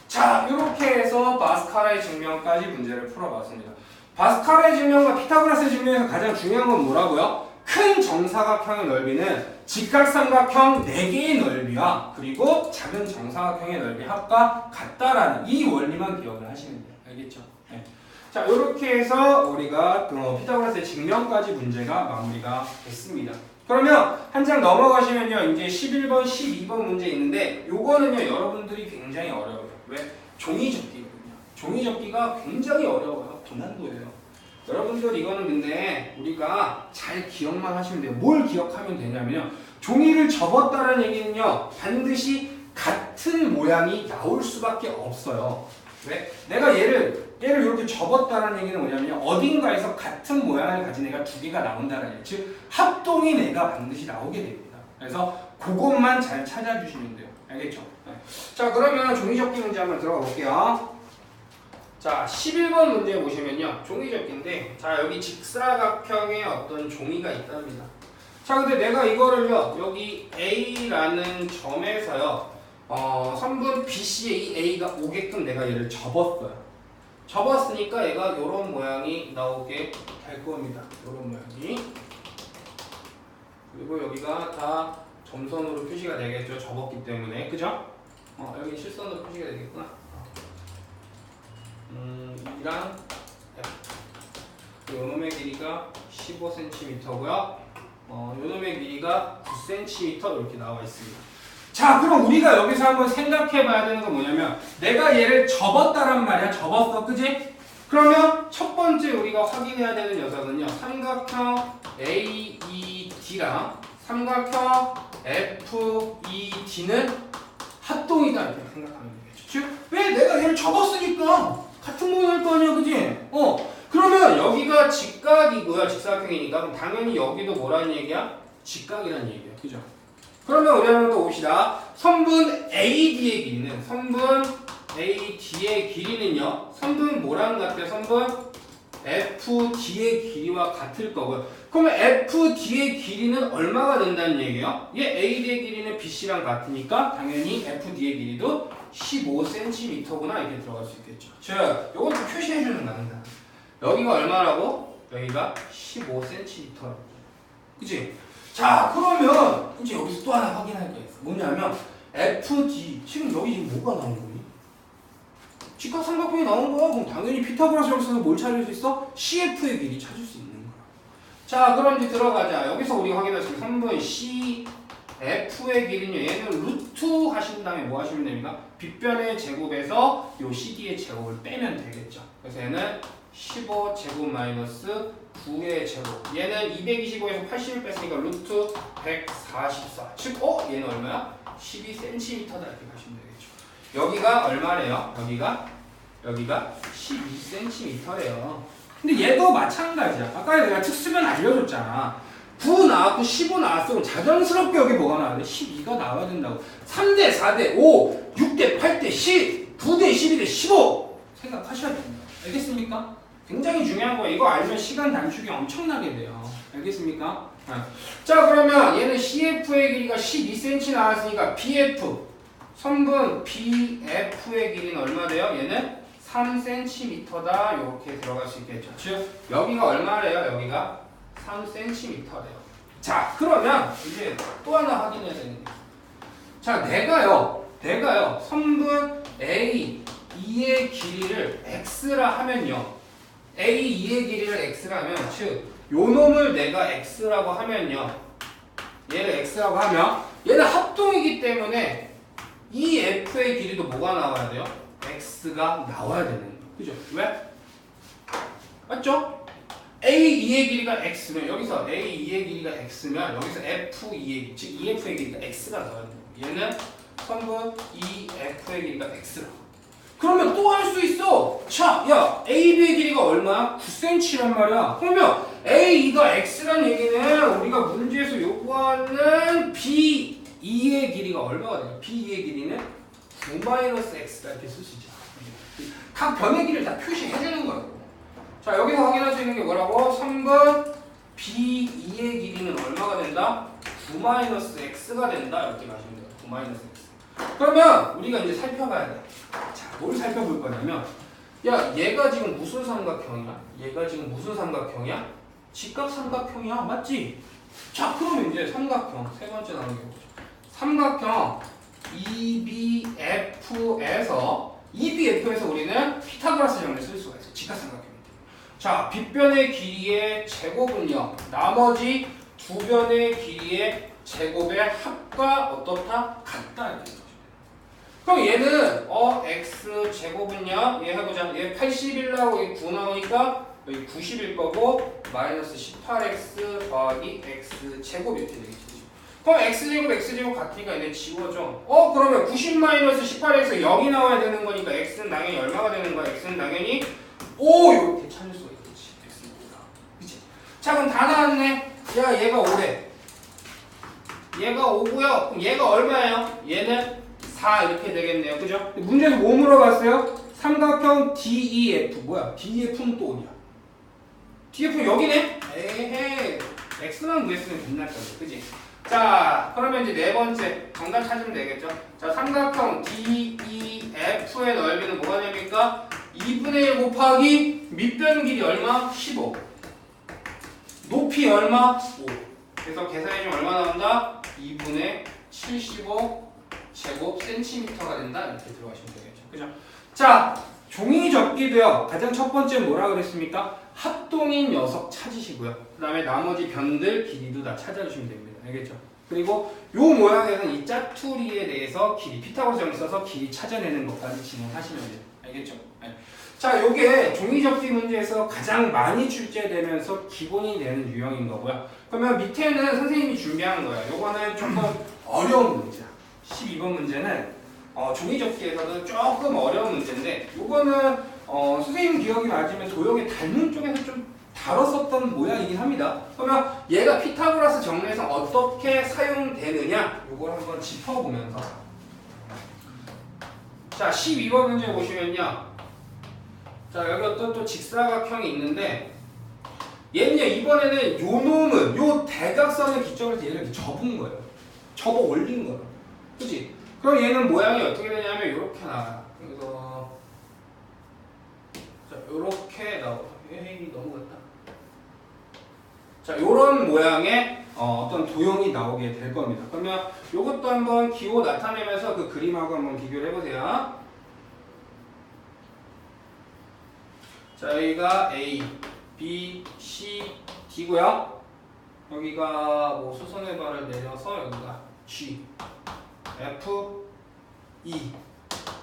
자 이렇게 해서 바스카라의 증명까지 문제를 풀어봤습니다. 바스카라의 증명과 피타고라스의 증명에서 가장 중요한 건 뭐라고요? 큰 정사각형의 넓이는 직각삼각형 4개의 넓이와 그리고 작은 정사각형의 넓이 합과 같다라는 이 원리만 기억을 하시면 돼요. 알겠죠? 네. 자 이렇게 해서 우리가 피타고라스의 증명까지 문제가 마무리가 됐습니다. 그러면 한 장 넘어가시면요 이제 11번 12번 문제 있는데 요거는요 여러분들이 굉장히 어려워요. 왜? 종이접기거든요. 종이접기가 굉장히 어려워요. 고난도예요. 여러분들 이거는 근데 우리가 잘 기억만 하시면 돼요. 뭘 기억하면 되냐면요 종이를 접었다는 얘기는요 반드시 같은 모양이 나올 수밖에 없어요. 왜? 내가 얘를 이렇게 접었다는 얘기는 뭐냐면 어딘가에서 같은 모양을 가진 애가 2개가 나온다는 얘기. 즉 합동이 내가 반드시 나오게 됩니다. 그래서 그것만 잘 찾아주시면 돼요. 알겠죠? 네. 자 그러면 종이접기 문제 한번 들어가 볼게요. 자 11번 문제 보시면요 종이접기인데 자 여기 직사각형의 어떤 종이가 있답니다. 자 근데 내가 이거를요 여기 A라는 점에서요 선분 BC에 이 A가 오게끔 내가 얘를 접었어요. 접었으니까 얘가 이런 모양이 나오게 될 겁니다. 이런 모양이. 그리고 여기가 다 점선으로 표시가 되겠죠. 접었기 때문에. 그죠? 여기 실선으로 표시가 되겠구나. E랑 F. 요놈의 길이가 15cm고요. 요놈의 길이가 9cm 이렇게 나와 있습니다. 자 그럼 우리가 여기서 한번 생각해 봐야 되는 건 뭐냐면 내가 얘를 접었다란 말이야. 접었어. 그지? 그러면 첫 번째 우리가 확인해야 되는 녀석은요 삼각형 AED랑 삼각형 FED는 합동이다 이렇게 생각하면 되겠죠. 즉 왜 내가 얘를 접었으니까 같은 모양일 거 아니야. 그지? 그러면 여기가 직각이고요. 직사각형이니까 그럼 당연히 여기도 뭐라는 얘기야? 직각이라는 얘기야. 그죠? 그러면 우리 한번 또 봅시다. 선분 AD의 길이는 선분 AD의 길이는요. 선분 뭐랑 같아요? 선분 FD의 길이와 같을 거고요. 그러면 FD의 길이는 얼마가 된다는 얘기예요? 얘 AD의 길이는 BC랑 같으니까 당연히 FD의 길이도 15cm구나 이렇게 들어갈 수 있겠죠. 자, 요것도 표시해주는 겁니다. 여기가 얼마라고? 여기가 15cm라고. 그치? 자 그러면 이제 여기서 또 하나 확인할 게 있어. 뭐냐면 FD 지금 여기 지금 뭐가 나온 거니? 직각삼각형이 나온 거야. 그럼 당연히 피타고라스 역에서 뭘 찾을 수 있어? CF의 길이 찾을 수 있는 거야. 자 그럼 이제 들어가자. 여기서 우리가 확인할 수 있는 3번 CF의 길이는요. 얘는 루트 하신 다음에 뭐 하시면 됩니까? 빗변의 제곱에서 요 CD의 제곱을 빼면 되겠죠. 그래서 얘는 15제곱 마이너스 9의 제곱. 얘는 225에서 80을 뺐으니까 루트 144. 즉, 얘는 얼마야? 12cm다 이렇게 가시면 되겠죠. 여기가 얼마래요? 여기가 12cm래요. 근데 얘도 마찬가지야. 아까 내가 특수변 알려줬잖아. 9 나왔고 15 나왔어. 그럼 자연스럽게 여기 뭐가 나와야 돼? 12가 나와야 된다고. 3대 4대 5, 6대 8대 10, 9대 12대 15 생각하셔야 됩니다. 알겠습니까? 굉장히 중요한 거예요. 이거 알면 시간 단축이 엄청나게 돼요. 알겠습니까? 자, 그러면 얘는 CF의 길이가 12cm 나왔으니까 BF 선분 BF의 길이는 얼마 돼요? 얘는 3cm다. 이렇게 들어갈 수 있겠죠. 즉 여기가 얼마래요? 여기가 3cm래요. 자, 그러면 이제 또 하나 확인해야 되는 게, 자, 내가요 선분 A 2의 길이를 x라 하면요, A 2의 길이를 x라 하면, 즉 요 놈을 내가 x라고 하면요, 얘를 x라고 하면 얘는 합동이기 때문에 이 f의 길이도 뭐가 나와야 돼요? x가 나와야 되는 거예요. 그죠? 왜? 맞죠? A2의 길이가 x면 여기서 A2의 길이가 x면 여기서 F2의 길이, 즉 EF의 길이가 x가 나와야 돼요. 얘는 선분 EF의 길이가 x라고. 그러면 또 할 수 있어. 자, 야, AB의 길이가 얼마야? 9cm란 말이야. 그러면 A2가 x란 얘기는 우리가 문제에서 요구하는 B2의 길이가 얼마가 돼요? B2의 길이는 9-x다 이렇게 쓸 수 있죠. 각 변의 길이를 다 표시해 주는 거예요. 자, 여기서 확인할 수 있는 게 뭐라고? 3번 B2의 길이는 얼마가 된다? 9-x가 된다. 이렇게 마시면 돼요. 9-x. 그러면 우리가 이제 살펴봐야 돼. 자, 뭘 살펴볼 거냐면, 야, 얘가 지금 무슨 삼각형이야? 얘가 지금 무슨 삼각형이야? 직각 삼각형이야. 맞지? 자, 그러면 이제 삼각형 세 번째 나오는 게 뭐죠? 삼각형 EBF에서 우리는 피타고라스 정리를 쓸 수가 있어. 직각 삼각형. 자, 빗변의 길이의 제곱은요, 나머지 두 변의 길이의 제곱의 합과 어떻다? 같다. 이렇게 해주시면 돼요. 그럼 얘는 x 제곱은요, 얘 해보자. 얘 81 나오고 9 나오니까 여기 90일 거고 마이너스 18x 더하기 x 제곱 이렇게 되겠지. 그럼 x제곱 x제곱 같으니까 얘네 지워져. 그러면 90 마이너스 18에서 0이 나와야 되는 거니까 x는 당연히 얼마가 되는 거야? x는 당연히 5 이렇게 찾을 수가 있겠지. x니까. 그치? 자, 그럼 다 나왔네. 야, 얘가 5래. 얘가 5고요. 그럼 얘가 얼마예요? 얘는 4 이렇게 되겠네요. 그죠? 문제에서 뭐 물어봤어요? 삼각형 DEF. 뭐야? DEF는 또 어디야? DEF 여기네? 에헤이. x만 구했으면 빛날 건데. 그지? 자, 그러면 이제 네 번째 정답 찾으면 되겠죠? 자, 삼각형 DEF의 넓이는 뭐가 됩니까? 2분의 1 곱하기 밑변 길이 얼마? 15. 높이 얼마? 5. 그래서 계산해주면 얼마 나온다? 2분의 75 제곱 센티미터가 된다. 이렇게 들어가시면 되겠죠. 그죠? 자, 종이 접기도요. 가장 첫 번째 뭐라 그랬습니까? 합동인 녀석 찾으시고요. 그 다음에 나머지 변들 길이도 다 찾아주시면 됩니다. 알겠죠? 그리고 요 모양에서는 이 짜투리에 대해서 길이, 피타고라스 정리 써서 길이 찾아내는 것까지 진행하시면 돼요. 알겠죠? 네. 자, 요게 종이접기 문제에서 가장 많이 출제되면서 기본이 되는 유형인 거고요. 그러면 밑에는 선생님이 준비한 거예요. 요거는 조금 어려운 문제야. 12번 문제는 종이접기에서도 조금 어려운 문제인데, 요거는 선생님 기억이 맞으면 도형의 닮은 쪽에서 좀 다뤘었던 모양이긴 합니다. 그러면 얘가 피타고라스 정리에서 어떻게 사용되느냐, 요걸 한번 짚어보면서, 자, 12번 문제 보시면요, 자, 여기 어떤 또 직사각형이 있는데, 얘는요, 이번에는 요 놈은, 요 대각선을 기점으로 얘를 이렇게 접은 거예요. 접어 올린 거예요. 그치? 그럼 얘는 모양이 어떻게 되냐면, 요렇게 나와요. 그래서, 자, 요렇게 나와요. 에이, 넘어갔다. 자, 요런 모양의 어떤 도형이 나오게 될 겁니다. 그러면 요것도 한번 기호 나타내면서 그 그림하고 한번 비교를 해보세요. 자, 여기가 A, B, C, D고요. 여기가 뭐 수선의 발을 내려서 여기가 G, F, E.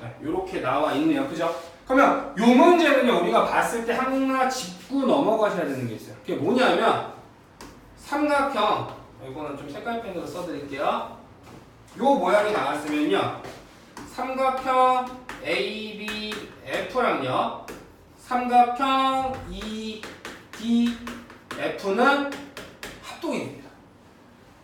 네, 이렇게 나와 있네요. 그죠? 그러면 요 문제는요, 우리가 봤을 때 하나 짚고 넘어가셔야 되는 게 있어요. 그게 뭐냐면, 삼각형, 이거는 좀 색깔펜으로 써드릴게요. 요 모양이 나왔으면요, 삼각형 ABF랑요, 삼각형 EDF는 합동이 됩니다.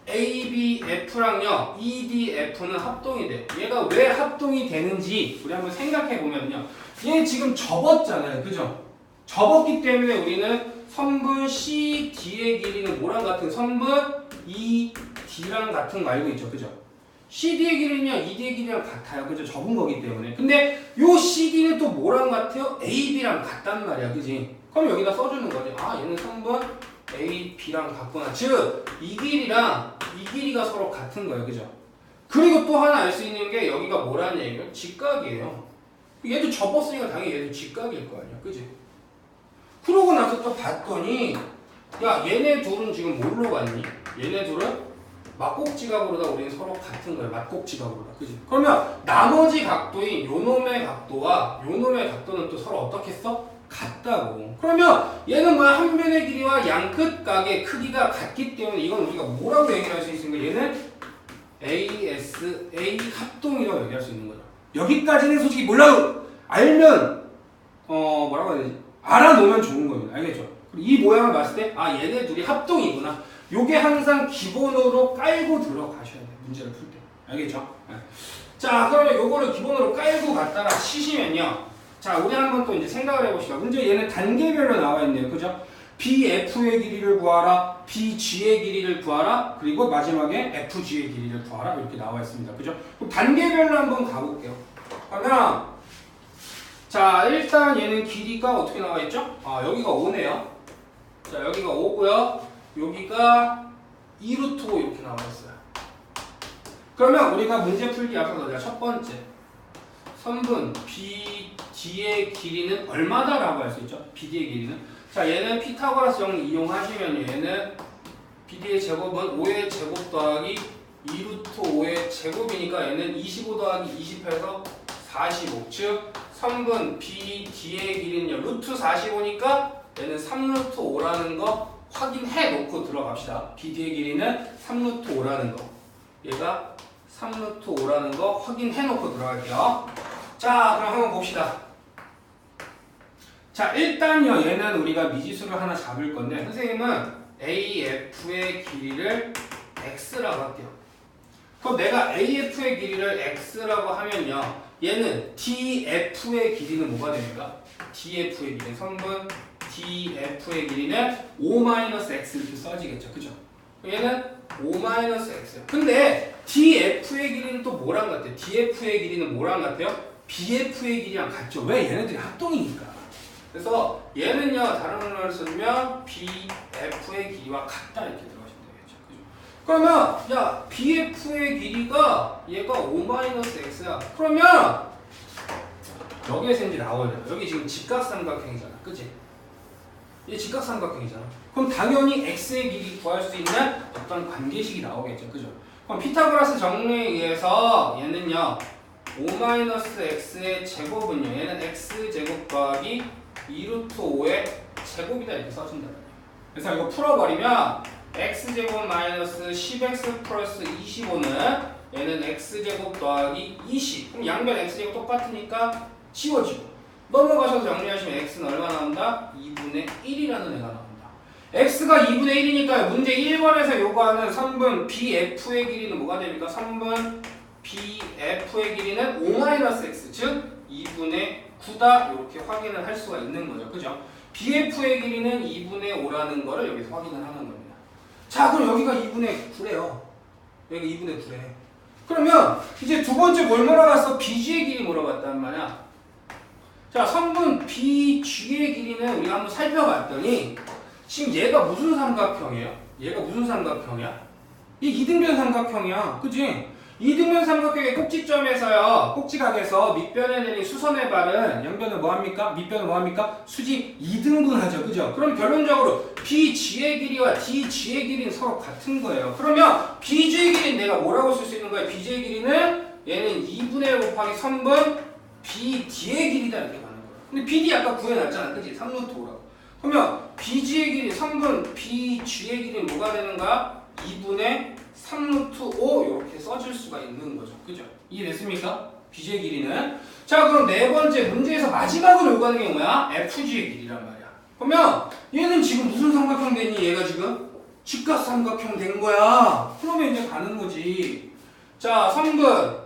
ABF랑요 EDF는 합동이 돼. 얘가 왜 합동이 되는지 우리 한번 생각해 보면요. 얘 지금 접었잖아요. 그죠? 접었기 때문에 우리는 선분 CD의 길이는 뭐랑 같은 선분 ED랑 같은 거 알고 있죠. 그죠? CD의 길이는요 ED의 길이랑 같아요. 그죠? 접은 거기 때문에. 근데 요 CD는 또 뭐랑 같아요? AB랑 같단 말이야. 그지? 그럼 여기다 써주는 거지. 아 얘는 선분 A, B랑 같구나. 즉, 이 길이랑 이 길이가 서로 같은 거예요. 그죠? 그리고 또 하나 알 수 있는 게 여기가 뭐라는 얘기예요? 직각이에요. 얘도 접었으니까 당연히 얘도 직각일 거 아니야. 그지? 그러고 나서 또 봤더니 야 얘네 둘은 지금 뭘로 같니? 얘네 둘은 막곡지각으로다 우리는 서로 같은 거예요. 막곡지각으로다. 그지? 그러면 나머지 각도인 요놈의 각도와 요놈의 각도는 또 서로 어떻게 써? 같다고. 그러면 얘는 뭐야? 한 변의 길이와 양끝 각의 크기가 같기 때문에 이건 우리가 뭐라고 얘기할 수 있는 거야? 얘는 ASA 합동이라고 얘기할 수 있는 거죠. 여기까지는 솔직히 몰라도 알면 뭐라고 해야 되지? 알아놓으면 좋은 겁니다. 알겠죠? 그리고 이 모양을 봤을 때 아 얘네 둘이 합동이구나. 요게 항상 기본으로 깔고 들어가셔야 돼요. 문제를 풀 때. 알겠죠? 네. 자 그러면 요거를 기본으로 깔고 갖다가 치시면요. 자, 우리 한번 또 이제 생각을 해봅시다. 문제 얘는 단계별로 나와 있네요. 그죠? BF의 길이를 구하라, BG의 길이를 구하라, 그리고 마지막에 FG의 길이를 구하라. 이렇게 나와 있습니다. 그죠? 그럼 단계별로 한번 가볼게요. 그러면, 자, 일단 얘는 길이가 어떻게 나와 있죠? 아, 여기가 5네요. 자, 여기가 5고요. 여기가 2루트 5 이렇게 나와 있어요. 그러면 우리가 문제 풀기 앞서서 내가 첫 번째. 선분 BD의 길이는 얼마다 라고 할 수 있죠? BD의 길이는 자 얘는 피타고라스 정리 이용하시면 얘는 BD의 제곱은 5의 제곱 더하기 2루트 5의 제곱이니까 얘는 25 더하기 20해서 45 즉 선분 BD의 길이는요 루트 45니까 얘는 3루트 5라는 거 확인해 놓고 들어갑시다. BD의 길이는 3루트 5라는 거 얘가 3루트 5라는 거 확인해 놓고 들어갈게요. 자, 그럼 한번 봅시다. 자, 일단요, 얘는 우리가 미지수를 하나 잡을 건데, 선생님은 AF의 길이를 X라고 할게요. 그럼 내가 AF의 길이를 X라고 하면요, 얘는 DF의 길이는 뭐가 됩니까? DF의 길이, 선분 DF의 길이는 5-X 이렇게 써지겠죠. 그죠? 얘는 5-X. 근데 DF의 길이는 또 뭐랑 같아요? DF의 길이는 뭐랑 같아요? BF의 길이랑 같죠. 왜? 얘네들이 합동이니까. 그래서 얘는요, 다른 말로 쓰면 BF의 길이와 같다 이렇게 들어가시면 되겠죠. 그죠? 그러면 야, BF의 길이가 얘가 5-X야. 그러면 여기에서 이제 나와야 돼요. 여기 지금 직각삼각형이잖아. 그치? 얘 직각삼각형이잖아. 그럼 당연히 X의 길이 구할 수 있는 어떤 관계식이 나오겠죠. 그죠? 그럼 피타고라스 정리에 의해서 얘는요, 5-x의 제곱은요, 얘는 x제곱 더하기 2루트 5의 제곱이다 이렇게 써준다. 그래서 이거 풀어버리면 x제곱 마이너스 10x 플러스 25는 얘는 x제곱 더하기 20. 그럼 양변 x제곱 똑같으니까 지워지고 넘어가셔서 정리하시면 x는 얼마 나온다? 2분의 1이라는 애가 나온다. x가 2분의 1이니까 문제 1번에서 요구하는 선분 BF의 길이는 뭐가 됩니까? 선분 BF의 길이는 5-x 즉 2분의 9다 이렇게 확인을 할 수가 있는 거죠. 그죠? BF의 길이는 2분의 5라는 거를 여기서 확인을 하는 겁니다. 자 그럼 여기가 2분의 9래요. 여기가 2분의 9래. 그러면 이제 두 번째 뭘 물어봤어? BG의 길이 물어봤단 말이야. 자 선분 BG의 길이는 우리가 한번 살펴봤더니 지금 얘가 무슨 삼각형이에요? 얘가 무슨 삼각형이야? 이 이등변 삼각형이야. 그치? 이등변 삼각형의 꼭지점에서요, 꼭지각에서 밑변에 내린 수선의 발은 양변을 뭐합니까? 밑변을 뭐합니까? 수직 2등분하죠. 그죠? 그럼 결론적으로 BG의 길이와 DG의 길이는 서로 같은 거예요. 그러면 BG의 길이는 내가 뭐라고 쓸 수 있는 거야? BG의 길이는 얘는 2분의 1 곱하기 선분 BD의 길이다 이렇게 가는 거야. 근데 BD 아까 구해놨잖아. 그치? 3루트 5라고. 그러면 BG의 길이, 선분 BG의 길이는 뭐가 되는 거야? 2분의 3루트 5 이렇게 써줄 수가 있는 거죠. 그죠? 이해됐습니까? BG의 길이는. 자 그럼 네 번째 문제에서 마지막으로 요구하는 게 뭐야? FG의 길이란 말이야. 그러면 얘는 지금 무슨 삼각형 되니? 얘가 지금 직각삼각형 된 거야. 그러면 이제 가는 거지. 자, 성분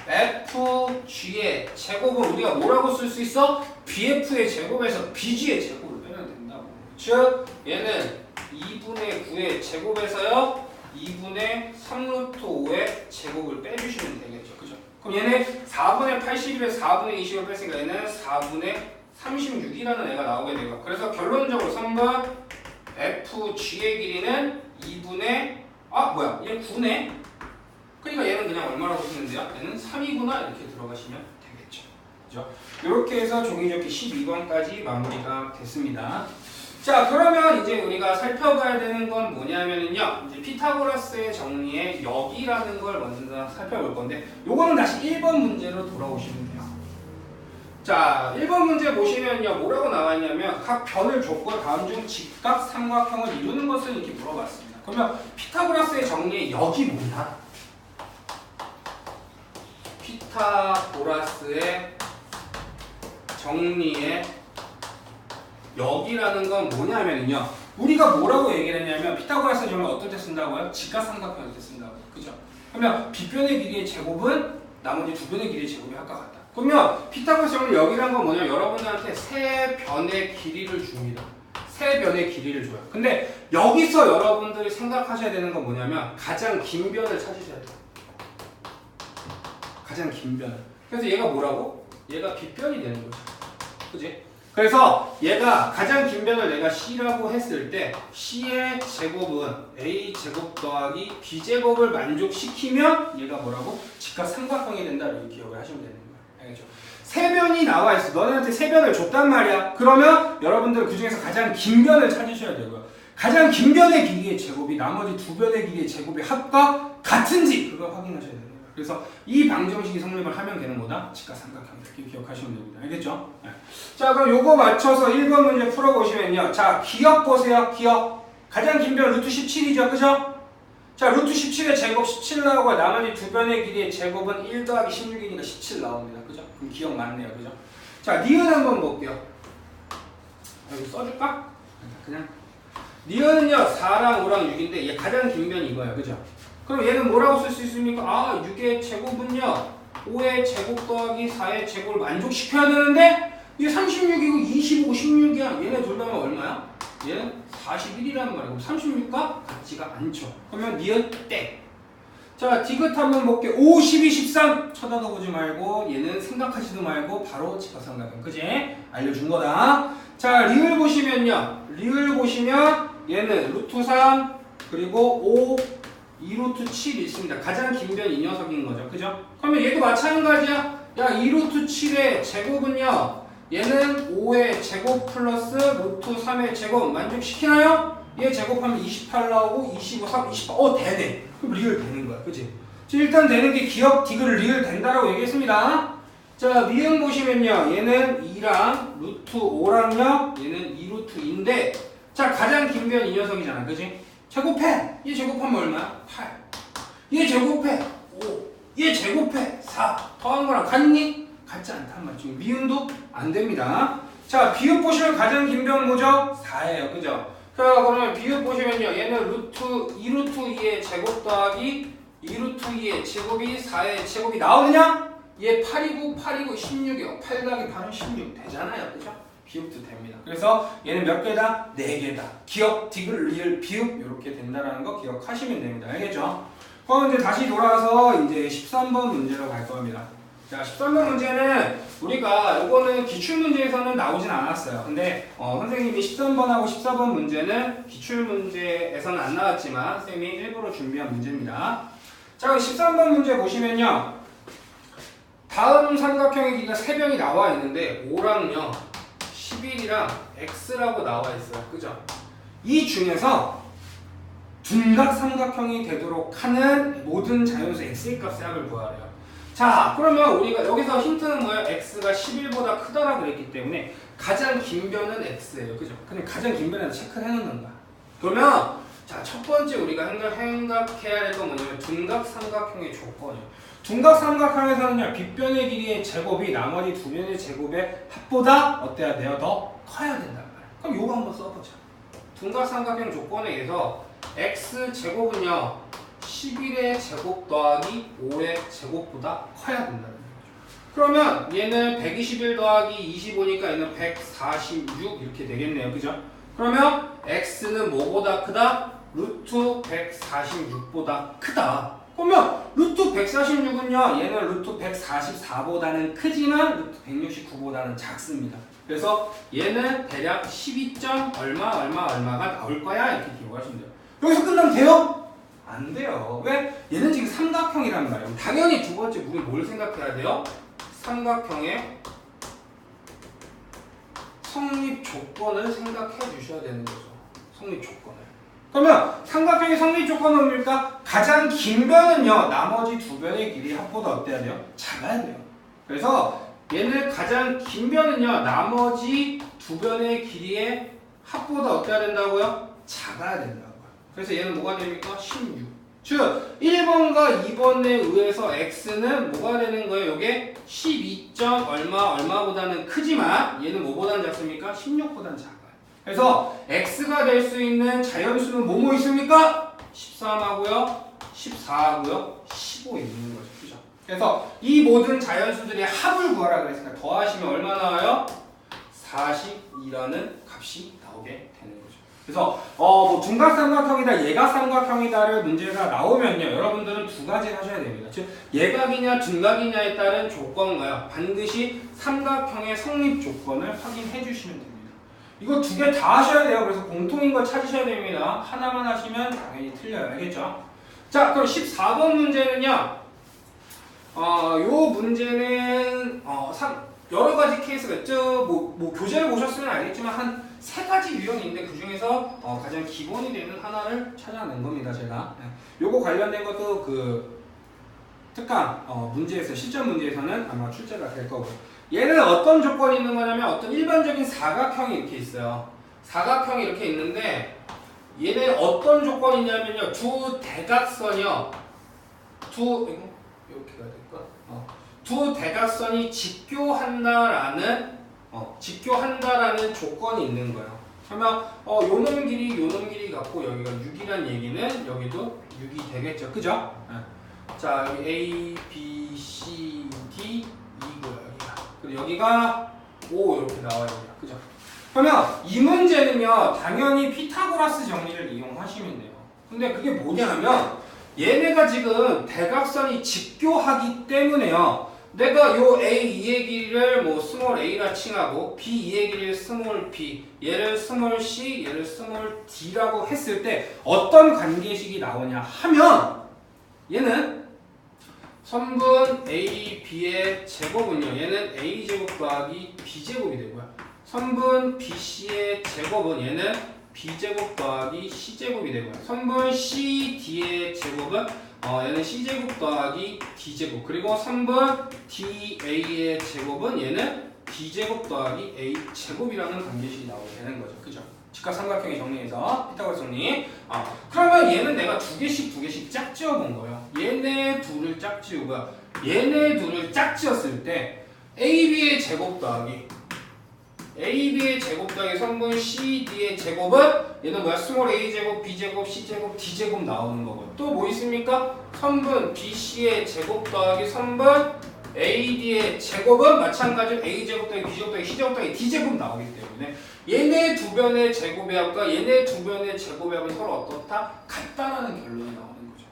FG의 제곱은 우리가 뭐라고 쓸 수 있어? BF의 제곱에서 BG의 제곱을 빼면 된다고. 즉 얘는 2분의 9의 제곱에서요 2분의 3루트 5의 제곱을 빼주시면 되겠죠. 그죠? 그럼 얘는 4분의 81에서 4분의 20을 뺐으니까 얘는 4분의 36이라는 애가 나오게 되고, 그래서 결론적으로 성분 FG의 길이는 2분의 얘 9네? 그러니까 얘는 그냥 얼마라고 보시면 돼요? 얘는 3이구나 이렇게 들어가시면 되겠죠. 그죠? 이렇게 해서 종이접기 12번까지 마무리가 됐습니다. 자, 그러면 이제 우리가 살펴봐야 되는 건 뭐냐면은요, 이제 피타고라스의 정리에 여기라는 걸 먼저 살펴볼 건데, 요거는 다시 1번 문제로 돌아오시면 돼요. 자, 1번 문제 보시면요, 뭐라고 나와 있냐면 각 변을 줬고 다음 중 직각 삼각형을 이루는 것을 이렇게 물어봤습니다. 그러면 피타고라스의 정리에 여기 뭐냐? 피타고라스의 정리에 여기라는 건 뭐냐면요, 우리가 뭐라고 얘기를 했냐면 피타고라스 정리 어떨 때 쓴다고요? 직각삼각형일 때 쓴다고요. 그죠? 그러면 빗변의 길이의 제곱은 나머지 두 변의 길이의 제곱이 아까 같다. 그러면 피타고라스 정리 여기라는 건 뭐냐? 여러분들한테 세 변의 길이를 줍니다. 세 변의 길이를 줘요. 근데 여기서 여러분들이 생각하셔야 되는 건 뭐냐면 가장 긴 변을 찾으셔야 돼요. 가장 긴 변을. 그래서 얘가 뭐라고? 얘가 빗변이 되는 거죠. 그지? 그래서 얘가 가장 긴 변을 내가 C라고 했을 때 C의 제곱은 A제곱 더하기 B제곱을 만족시키면 얘가 뭐라고? 직각삼각형이 된다 이렇게 기억을 하시면 되는 거예요. 알겠죠? 세 변이 나와 있어. 너네한테 세 변을 줬단 말이야. 그러면 여러분들은 그 중에서 가장 긴 변을 찾으셔야 되고요. 가장 긴 변의 길이의 제곱이 나머지 두 변의 길이의 제곱의 합과 같은지 그걸 확인하셔야 돼요. 그래서 이 방정식이 성립을 하면 되는 거다. 직각삼각형 이렇게 기억하시면 됩니다. 알겠죠? 네. 자, 그럼 요거 맞춰서 1번 문제 풀어보시면요. 자, 기억 보세요. 기억. 가장 긴 변 루트 17이죠. 그죠? 자, 루트 17의 제곱 17 나오고 나머지 두 변의 길이의 제곱은 1 더하기 16이니까 17 나옵니다. 그죠? 그럼 기억 맞네요. 그죠? 자, 니은 한번 볼게요. 여기 써줄까? 그냥. 니은은요, 4랑 5랑 6인데 얘 가장 긴 변이 이거예요. 그죠? 그럼 얘는 뭐라고 쓸 수 있습니까? 6의 제곱은요 5의 제곱 더하기 4의 제곱을 만족시켜야 되는데 이게 36이고 25, 16이야. 얘네 둘 다면 얼마야? 얘는 41이라는 말이고 36과 같지가 않죠. 그러면 니은 땡. 자, 디귿 한번 볼게요. 5, 12, 13 쳐다도 보지 말고 얘는 생각하지도 말고 바로 직각삼각형. 그지? 알려준 거다. 자, 리을 보시면요, 리을 보시면 얘는 루트 3 그리고 5 2루트 7이 있습니다. 가장 긴 변 이 녀석인 거죠. 그죠? 그러면 얘도 마찬가지야. 야, 2루트 7의 제곱은요, 얘는 5의 제곱 플러스 루트 3의 제곱 만족시키나요? 얘 제곱하면 28 나오고 25, 3, 28. 되네. 그럼 리을 되는 거야. 그치? 일단 되는 게 기억 디귿을 리을 된다라고 얘기했습니다. 자, 미음 보시면요, 얘는 2랑 루트 5랑요, 얘는 2루트 2인데, 자, 가장 긴 변 이 녀석이잖아. 그치? 제곱해. 얘 제곱하면 얼마야? 8. 얘 제곱해. 5. 얘 제곱해. 4. 더한 거랑 같니? 같지 않단 말이죠. 미음도 안 됩니다. 자, 비읍 보시면 가장 긴 변 뭐죠? 4예요. 그죠? 자, 그러면 비읍 보시면요. 얘는 루트 2루트 2의 제곱 더하기 2루트 2의 제곱이 4의 제곱이 나오느냐? 얘 8이고 16이요. 8 더하기 8은 16 되잖아요. 그죠? 비읍도 됩니다. 그래서 얘는 몇 개다? 4개다. 기억, 디귿, 리을, 비읍 이렇게 된다는 거 기억하시면 됩니다. 알겠죠? 그럼 이제 다시 돌아와서 이제 13번 문제로 갈 겁니다. 자, 13번 문제는 우리가 이거는 기출문제에서는 나오진 않았어요. 근데 선생님이 13번하고 14번 문제는 기출문제에서는 안 나왔지만 선생님이 일부러 준비한 문제입니다. 자, 그럼 13번 문제 보시면요, 다음 삼각형의 길이가 3변이 나와 있는데 5랑요 11이랑 x라고 나와 있어요. 그죠? 이 중에서 둔각 삼각형이 되도록 하는 모든 자연수 x의 값의 합을 구하래요. 자, 그러면 우리가 여기서 힌트는 뭐예요? x가 11보다 크다라고 그랬기 때문에 가장 긴 변은 x예요. 그죠? 그냥 가장 긴 변에다 체크를 해놓는 거야. 그러면 자, 첫 번째 우리가 생각해야 될 건 뭐냐면 둔각 삼각형의 조건이에요. 둔각 삼각형에서는요, 빗변의 길이의 제곱이 나머지 두 변의 제곱의 합보다 어때야 돼요? 더 커야 된단 말이에요. 그럼 요거 한번 써보자. 둔각삼각형 조건에 의해서 x제곱은요 11의 제곱 더하기 5의 제곱보다 커야 된다는 거죠. 그러면 얘는 121 더하기 25니까 얘는 146 이렇게 되겠네요. 그죠? 그러면 x는 뭐보다 크다? 루트 146보다 크다. 그러면 루트 146은요 얘는 루트 144보다는 크지만 루트 169보다는 작습니다. 그래서 얘는 대략 12. 얼마가 나올 거야 이렇게 기억하시면 돼요. 여기서 끝나면 돼요? 안 돼요. 왜? 얘는 지금 삼각형이란 말이에요. 당연히 두 번째 우리 뭘 생각해야 돼요? 삼각형의 성립 조건을 생각해 주셔야 되는 거죠. 성립 조건을. 그러면 삼각형의 성립 조건은 뭡니까? 가장 긴 변은요 나머지 두 변의 길이 합보다 어때야 돼요? 작아야 돼요. 그래서 얘는 가장 긴 변은요 나머지 두 변의 길이의 합보다 어때야 된다고요? 작아야 된다고요. 그래서 얘는 뭐가 됩니까? 16. 즉 1번과 2번에 의해서 x는 뭐가 되는 거예요? 이게 12. 얼마보다는 크지만 얘는 뭐보다는 작습니까? 16보다는 작아요. 그래서 x가 될 수 있는 자연수는 뭐뭐 있습니까? 13하고요 14하고요 15 있는 거죠. 그죠? 그래서 이 모든 자연수들의 합을 구하라 그랬으니까 더하시면 얼마 나와요? 42라는 값이 나오게 되는 거죠. 그래서 뭐 둔각삼각형이다 예각삼각형이다를 문제가 나오면요 여러분들은 두 가지를 하셔야 됩니다. 즉 예각이냐 둔각이냐에 따른 조건과요 반드시 삼각형의 성립 조건을 확인해 주시면 됩니다. 이거 두 개 다 하셔야 돼요. 그래서 공통인 걸 찾으셔야 됩니다. 하나만 하시면 당연히 틀려요. 알겠죠? 자, 그럼 14번 문제는요. 요 문제는 여러 가지 케이스가 있죠. 뭐 교재를 보셨으면 알겠지만 한 세 가지 유형이 있는데 그 중에서 가장 기본이 되는 하나를 찾아낸 겁니다. 제가. 요거 관련된 것도 그 특강 문제에서 실전 문제에서는 아마 출제가 될 거고요. 얘는 어떤 조건이 있는 거냐면 어떤 일반적인 사각형이 이렇게 있어요. 사각형이 이렇게 있는데 얘는 어떤 조건이 있냐면요. 두 대각선이요. 이렇게 가야 될까? 두 대각선이 직교한다라는 조건이 있는 거예요. 그러면 요놈 길이 같고 여기가 6이란 얘기는 여기도 6이 되겠죠. 그죠? 자, 여기 A, B, C, D, 2고요. 여기가. 그리고 여기가 5 이렇게 나와요. 그죠? 그러면 이 문제는요. 당연히 피타고라스 정리를 이용하시면 돼요. 근데 그게 뭐냐면 얘네가 지금 대각선이 직교하기 때문에요. 내가 요 A2의 길이를 뭐 스몰 a라 칭하고 B2의 길이를 스몰 b, 얘를 스몰 c, 얘를 스몰 d라고 했을 때 어떤 관계식이 나오냐 하면 얘는 선분 a, b의 제곱은요. 얘는 a제곱 더하기 b제곱이 되고요. 선분 bc의 제곱은 얘는 b제곱 더하기 c제곱이 되고요. 선분 c, d의 제곱은 얘는 c제곱 더하기 d제곱, 그리고 선분 da의 제곱은 얘는 d제곱 더하기 a제곱이라는 관계식이 나오게 되는 거죠. 그죠? 직각삼각형의 정리에서 피타고라스 정리. 그러면 얘는 내가 두 개씩 짝 지어 본 거예요. 얘네 둘을 짝 지우고요. 얘네 둘을 짝 지었을 때 ab의 제곱 더하기 선분 CD의 제곱은 얘는 뭐야? 스몰 A제곱, B제곱, C제곱, D제곱 나오는 거고 또 뭐 있습니까? 선분 BC의 제곱 더하기 선분 AD의 제곱은 마찬가지로 A제곱 더하기 B제곱 더하기 C제곱 더하기 D제곱 나오기 때문에 얘네 두 변의 제곱의 합과 얘네 두 변의 제곱의 합은 서로 어떻다? 같다라는 결론이 나오는 거죠.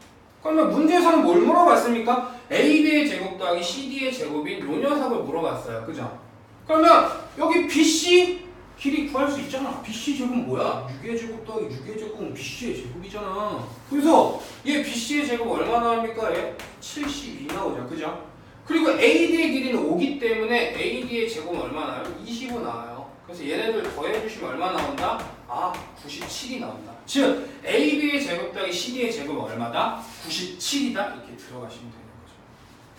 그러면 문제에서는 뭘 물어봤습니까? AB의 제곱 더하기 CD의 제곱인 요 녀석을 물어봤어요. 그죠? 그러면 여기 BC 길이 구할 수 있잖아. BC 제곱은 뭐야? 6의 제곱 더하기 6의 제곱은 BC의 제곱이잖아. 그래서 얘 BC의 제곱 얼마 나옵니까? 얘 72 나오죠. 그죠? 그리고 AD의 길이는 5기 때문에 AD의 제곱은 얼마 나와요? 25 나와요. 그래서 얘네들 더해주시면 얼마 나온다? 97이 나온다. 즉 AB의 제곱 더하기 CD의 제곱은 얼마다? 97이다. 이렇게 들어가시면 되는 거죠.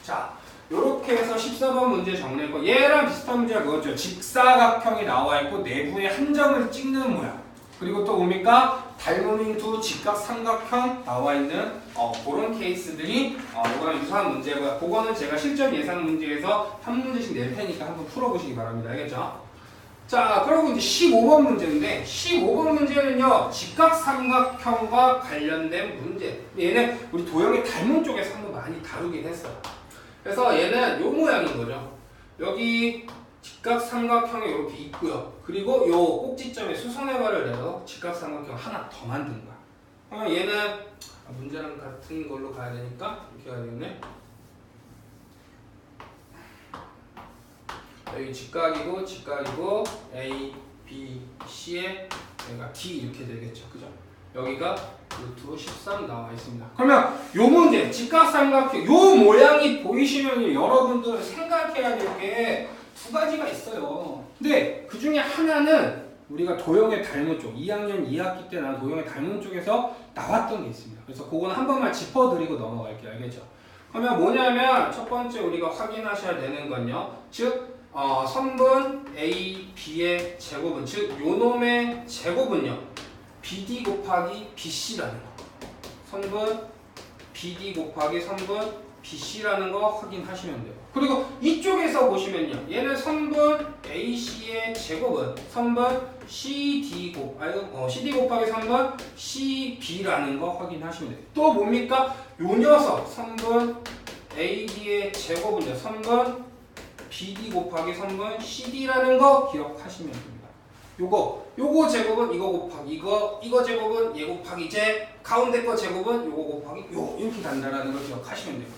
자, 이렇게 해서 14번 문제 정리했고 얘랑 비슷한 문제가 그거죠. 직사각형이 나와있고 내부에 한 점을 찍는 모양. 그리고 또 뭡니까? 닮음인 두 직각삼각형 나와있는 그런 케이스들이 이거랑 유사한 문제고요. 그거는 제가 실전 예상 문제에서 한 문제씩 낼 테니까 한번 풀어보시기 바랍니다. 알겠죠? 자, 그리고 이제 15번 문제인데 15번 문제는요 직각삼각형과 관련된 문제. 얘는 우리 도형의 닮은 쪽에서 한번 많이 다루긴 했어요. 그래서 얘는 요 모양인 거죠. 여기 직각삼각형이 이렇게 있고요. 그리고 요 꼭지점에 수선의 발을 내서 직각삼각형 하나 더 만든 거야. 그러면 얘는 문제랑 같은 걸로 가야 되니까 이렇게 가야 되겠네. 여기 직각이고 A, B, C에 여기가 D 이렇게 되겠죠. 그죠? 여기가 루트로 13 나와 있습니다. 그러면 요 문제 직각삼각형 요 모양이 보이시면 여러분들 생각해야 될 게 두 가지가 있어요. 근데 그 중에 하나는 우리가 도형의 닮은 쪽 2학년 2학기 때 난 도형의 닮은 쪽에서 나왔던 게 있습니다. 그래서 그거는 한 번만 짚어드리고 넘어갈게요. 알겠죠? 그러면 뭐냐면 첫 번째 우리가 확인하셔야 되는 건요. 즉 선분 A, B의 제곱은 즉 요놈의 제곱은요 BD 곱하기 BC라는 거. 선분 BD 곱하기 선분 BC라는 거 확인하시면 돼요. 그리고 이쪽에서 보시면요 얘는 선분 AC의 제곱은 선분 CD 곱하기 선분 CB라는 거 확인하시면 돼요. 또 뭡니까? 요 녀석 선분 AD의 제곱은요 선분 BD 곱하기 선분 CD라는 거 기억하시면 됩니다. 요거 제곱은 이거 곱하기 이거 제곱은 얘 곱하기 제 가운데 거 제곱은 요거 곱하기 요 이렇게 간다라는 걸 기억하시면 돼요.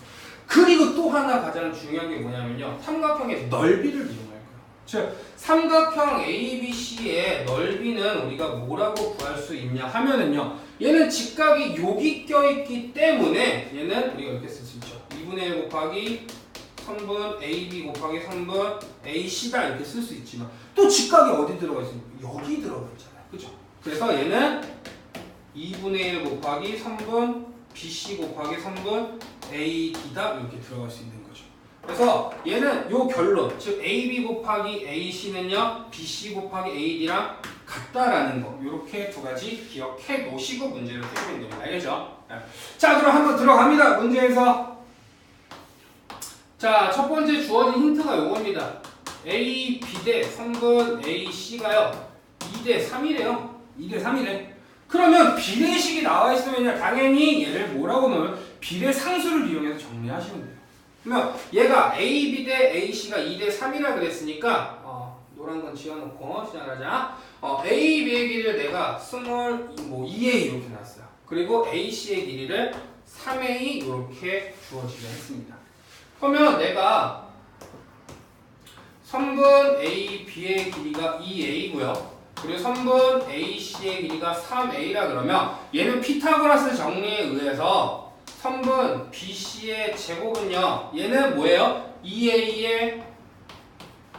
그리고 또 하나 가장 중요한 게 뭐냐면요. 삼각형의 넓이를 이용할 거예요. 즉 삼각형 ABC의 넓이는 우리가 뭐라고 구할 수 있냐 하면은요. 얘는 직각이 여기 껴있기 때문에 얘는 우리가 이렇게 쓸 수 있죠. 2분의 1 곱하기 선분 AB 곱하기 선분 AC다 이렇게 쓸 수 있지만 또 직각이 어디 들어가 있습니까? 여기 들어가 있잖아요. 그죠? 그래서 얘는 2분의 1 곱하기 선분 BC 곱하기 선분 AD다 이렇게 들어갈 수 있는 거죠. 그래서 얘는 요 결론 즉 AB 곱하기 AC는요 BC 곱하기 AD랑 같다라는 거 이렇게 두 가지 기억해 놓으시고 문제를 푸시면 됩니다. 알겠죠? 자 그럼 한번 들어갑니다. 문제에서 자, 첫 번째 주어진 힌트가 요겁니다. A, B 대 선분 AC가요 2대 3이래요. 2대 3이래. 그러면 비례식이 나와 있으면 당연히 얘를 뭐라고 넣으면 비례상수를 이용해서 정리하시면 돼요. 그러면 얘가 A, B 대 AC가 2대 3이라 그랬으니까 노란 건 지워놓고 시작하자. A, B의 길이를 내가 스몰 2A 이렇게 놨어요. 그리고 AC의 길이를 3A 이렇게 주어지게 했습니다. 그러면 내가 선분 A, B의 길이가 2A고요. 그리고 선분 AC의 길이가 3A라 그러면 얘는 피타고라스 정리에 의해서 선분 BC의 제곱은요. 얘는 뭐예요? 2A의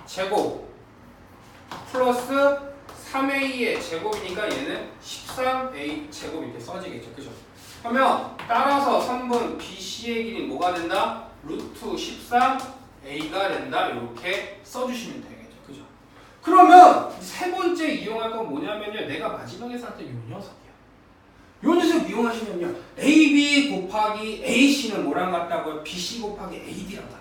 제곱 플러스 3A의 제곱이니까 얘는 13A 제곱 이렇게 써지겠죠. 그죠? 그러면 따라서 선분 BC의 길이 뭐가 된다? 루트 13A가 된다. 이렇게 써주시면 되겠죠. 그죠? 그러면 세 번째 이용할 건 뭐냐면요. 내가 마지막에 썼던 요 녀석이야. 요 녀석 이용하시면요. AB 곱하기 AC는 뭐랑 같다고요? BC 곱하기 AD랑 같다.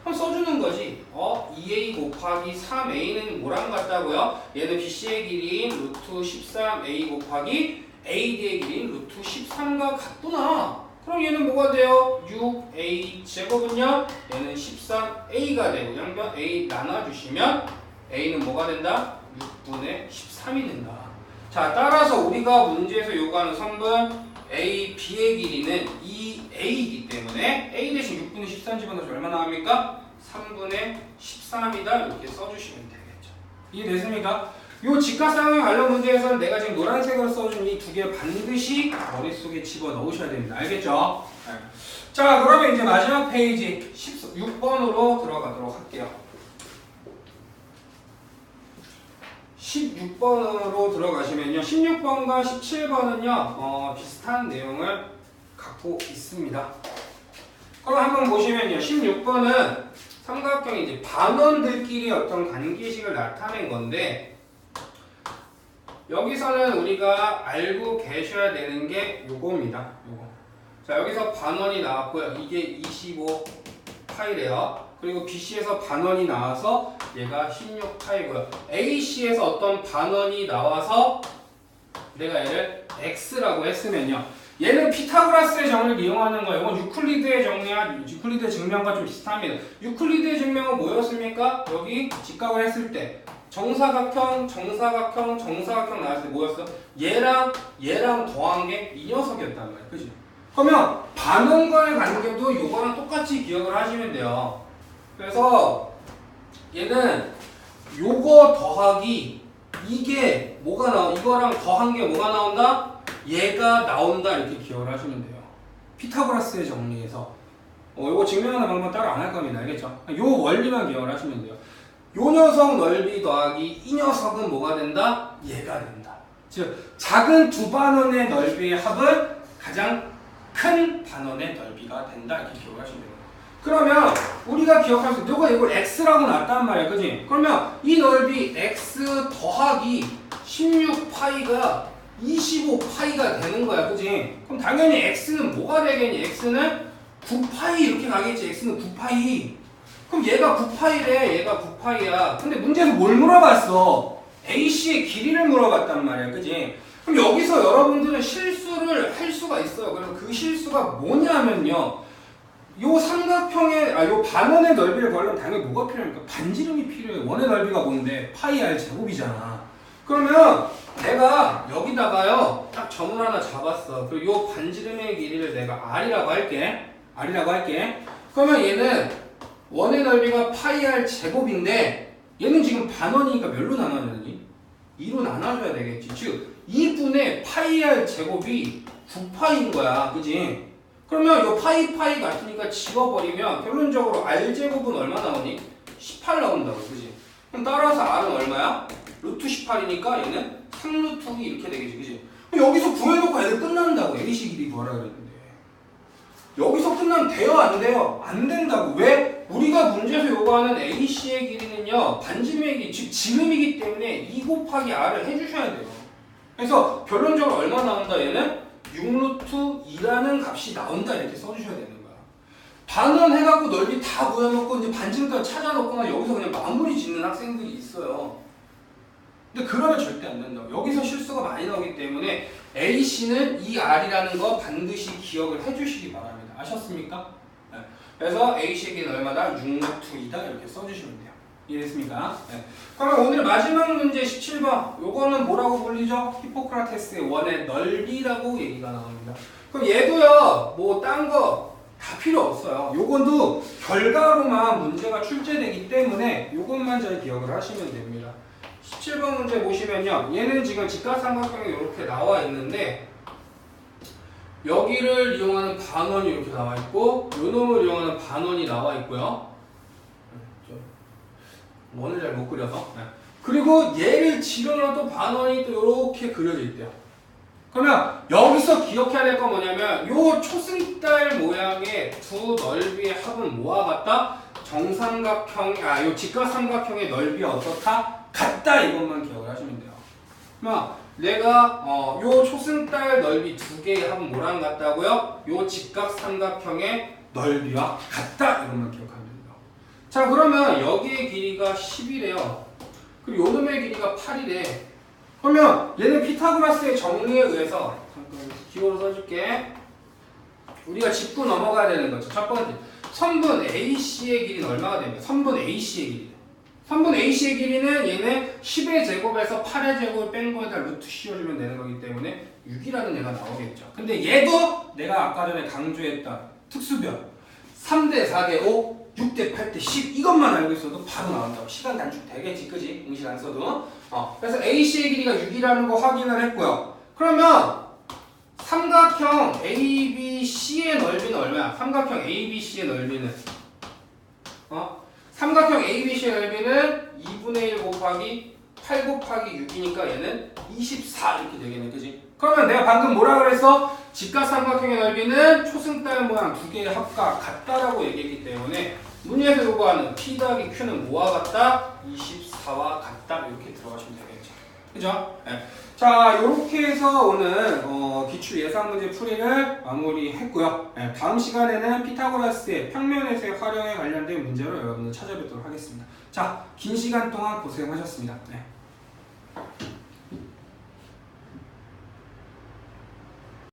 그럼 써주는 거지. 2A 곱하기 3A는 뭐랑 같다고요? 얘는 BC의 길이인 루트 13A 곱하기 AD의 길이인 루트 13과 같구나. 그럼 얘는 뭐가 돼요? 6A 제곱은요? 얘는 13A가 되고 양변 A 나눠주시면 A는 뭐가 된다? 6분의 13이 된다. 자, 따라서 우리가 문제에서 요구하는 선분 A, B의 길이는 2A이기 때문에 A 대신 6분의 13 집어넣어서 얼마 나옵니까? 3분의 13이다. 이렇게 써주시면 되겠죠. 이해됐습니까? 요 직각삼각형 관련 문제에서는 내가 지금 노란색으로 써준 이 두 개 반드시 머릿속에 집어넣으셔야 됩니다. 알겠죠? 네. 자, 그러면 이제 마지막 페이지 16번으로 들어가도록 할게요. 16번으로 들어가시면요. 16번과 17번은요. 비슷한 내용을 갖고 있습니다. 그럼 한번 보시면요. 16번은 삼각형이 이제 반원들끼리 어떤 관계식을 나타낸 건데 여기서는 우리가 알고 계셔야 되는 게 요겁니다. 요거. 자, 여기서 반원이 나왔고요. 이게 25파이래요. 그리고 BC에서 반원이 나와서 얘가 16파이고요. AC에서 어떤 반원이 나와서 내가 얘를 X라고 했으면요. 얘는 피타고라스의 정리를 이용하는 거예요. 이건 유클리드의 정리와 유클리드의 증명과 좀 비슷합니다. 유클리드의 증명은 뭐였습니까? 여기 직각을 했을 때 정사각형 나왔을 때 뭐였어? 얘랑 더한 게 이 녀석이었단 말이야. 그지? 그러면 반원과의 관계도 이거랑 똑같이 기억을 하시면 돼요. 그래서 얘는 요거 더하기 이게 뭐가 이거랑 더한 게 뭐가 나온다? 얘가 나온다 이렇게 기억을 하시면 돼요. 피타고라스의 정리에서 이거 증명하는 방법 따로 안 할 겁니다. 알겠죠? 요 원리만 기억을 하시면 돼요. 요 녀석 넓이 더하기 이 녀석은 뭐가 된다? 얘가 된다. 즉 작은 두 반원의 넓이의 합은 가장 큰 반원의 넓이가 된다 이렇게 기억을 하시면 돼요. 그러면 우리가 기억할 수 있는 이걸 x라고 놨단 말이야. 그지? 그러면 이 넓이 x 더하기 16파이가 25파이가 되는 거야. 그지? 그럼 당연히 x는 뭐가 되겠니? x는 9파이 이렇게 가겠지. x는 9파이. 그럼 얘가 9파이래. 얘가 9파이야. 근데 문제에서 뭘 물어봤어? AC의 길이를 물어봤단 말이야. 그지? 그럼 여기서 여러분들은 실수를 할 수가 있어요. 그래서 그 실수가 뭐냐면요. 요 삼각형의 요 반원의 넓이를 구하려면 당연히 뭐가 필요합니까? 반지름이 필요해. 원의 넓이가 뭔데? 파이 r 제곱이잖아. 그러면 내가 여기다가요 딱 점을 하나 잡았어. 그리고 요 반지름의 길이를 내가 r이라고 할게. 그러면 얘는 원의 넓이가 파이 r 제곱인데 얘는 지금 반원이니까 몇로 나눠야 되니? 2로 나눠줘야 되겠지. 즉 2분의 파이 r 제곱이 9파이인 거야. 그지? 그러면 요 파이 같으니까 지워버리면 결론적으로 r제곱은 얼마 나오니? 18 나온다고. 그지? 그럼 따라서 r은 얼마야? 루트 18이니까 얘는 3루트 이렇게 되겠지. 그지? 그럼 여기서 구해놓고 애들 끝난다고. AC 길이 구하라 그랬는데 여기서 끝나면 돼요? 안 돼요? 안 된다고. 왜? 우리가 문제에서 요구하는 AC의 길이는요 반지름의 길이 즉 지름이기 때문에 2 곱하기 r을 해주셔야 돼요. 그래서 결론적으로 얼마 나온다 얘는? 6루트 2라는 값이 나온다 이렇게 써주셔야 되는 거야. 반원 해갖고 넓이 다 구해놓고 이제 반지름까지 찾아놓거나 여기서 그냥 마무리 짓는 학생들이 있어요. 근데 그러면 절대 안 된다고. 여기서 실수가 많이 나오기 때문에 AC는 이 R이라는 거 반드시 기억을 해주시기 바랍니다. 아셨습니까? 네. 그래서 AC의 길이는 얼마다? 6루트 2다 이렇게 써주시면 돼요. 이해됐습니까? 네. 그러면 오늘 마지막 문제 17번 요거는 뭐라고 불리죠? 히포크라테스의 원의 넓이라고 얘기가 나옵니다. 그럼 얘도요 뭐 딴 거 다 필요 없어요. 요건도 결과로만 문제가 출제되기 때문에 요것만 잘 기억을 하시면 됩니다. 17번 문제 보시면요 얘는 지금 직각삼각형이 이렇게 나와 있는데 여기를 이용하는 반원이 이렇게 나와 있고 요 놈을 이용하는 반원이 나와 있고요. 원을 잘 못 그려서. 그리고 얘를 지르는 또 반원이 또 이렇게 그려져 있대요. 그러면 여기서 기억해야 될 건 뭐냐면 요 초승달 모양의 두 넓이의 합은 뭐와 같다? 요 직각삼각형의 넓이와 어떻다? 같다. 이것만 기억을 하시면 돼요. 그러면 내가 요 초승달 넓이 두 개의 합은 뭐랑 같다고요? 요 직각삼각형의 넓이와 같다. 이것만 기억하면 돼요. 자 그러면 여기의 길이가 10이래요. 그리고 요놈의 길이가 8이래. 그러면 얘는 피타고라스의 정리에 의해서 잠깐 기호로 써줄게. 우리가 짚고 넘어가야 되는 거죠. 첫 번째 선분 AC의 길이는 얼마가 되면 선분 AC의 길이. 선분 AC의 길이는 얘는 10의 제곱에서 8의 제곱을 뺀 거에다 루트 씌워주면 되는 거기 때문에 6이라는 애가 나오겠죠. 근데 얘도 내가 아까 전에 강조했던 특수변 3대 4대 5 6대 8대 10 이것만 알고 있어도 바로 나온다고. 시간 단축 되겠지. 그지? 응시 안 써도. 그래서 AC의 길이가 6이라는 거 확인을 했고요. 그러면 삼각형 ABC의 넓이는 얼마야? 삼각형 ABC의 넓이는 삼각형 ABC의 넓이는 2분의 1 곱하기 8 곱하기 6이니까 얘는 24 이렇게 되겠네. 그지? 그러면 내가 방금 뭐라 그랬어? 직각삼각형의 넓이는 초승달 모양 두 개의 합과 같다라고 얘기했기 때문에 문제에서 요구하는 P 더하기 Q는 뭐와 같다? 24와 같다. 이렇게 들어가시면 되겠죠. 그죠? 네. 자, 이렇게 해서 오늘 기출 예상 문제 풀이를 마무리했고요. 네, 다음 시간에는 피타고라스의 평면에서의 활용에 관련된 문제로 여러분들 찾아뵙도록 하겠습니다. 자, 긴 시간 동안 고생하셨습니다. 네.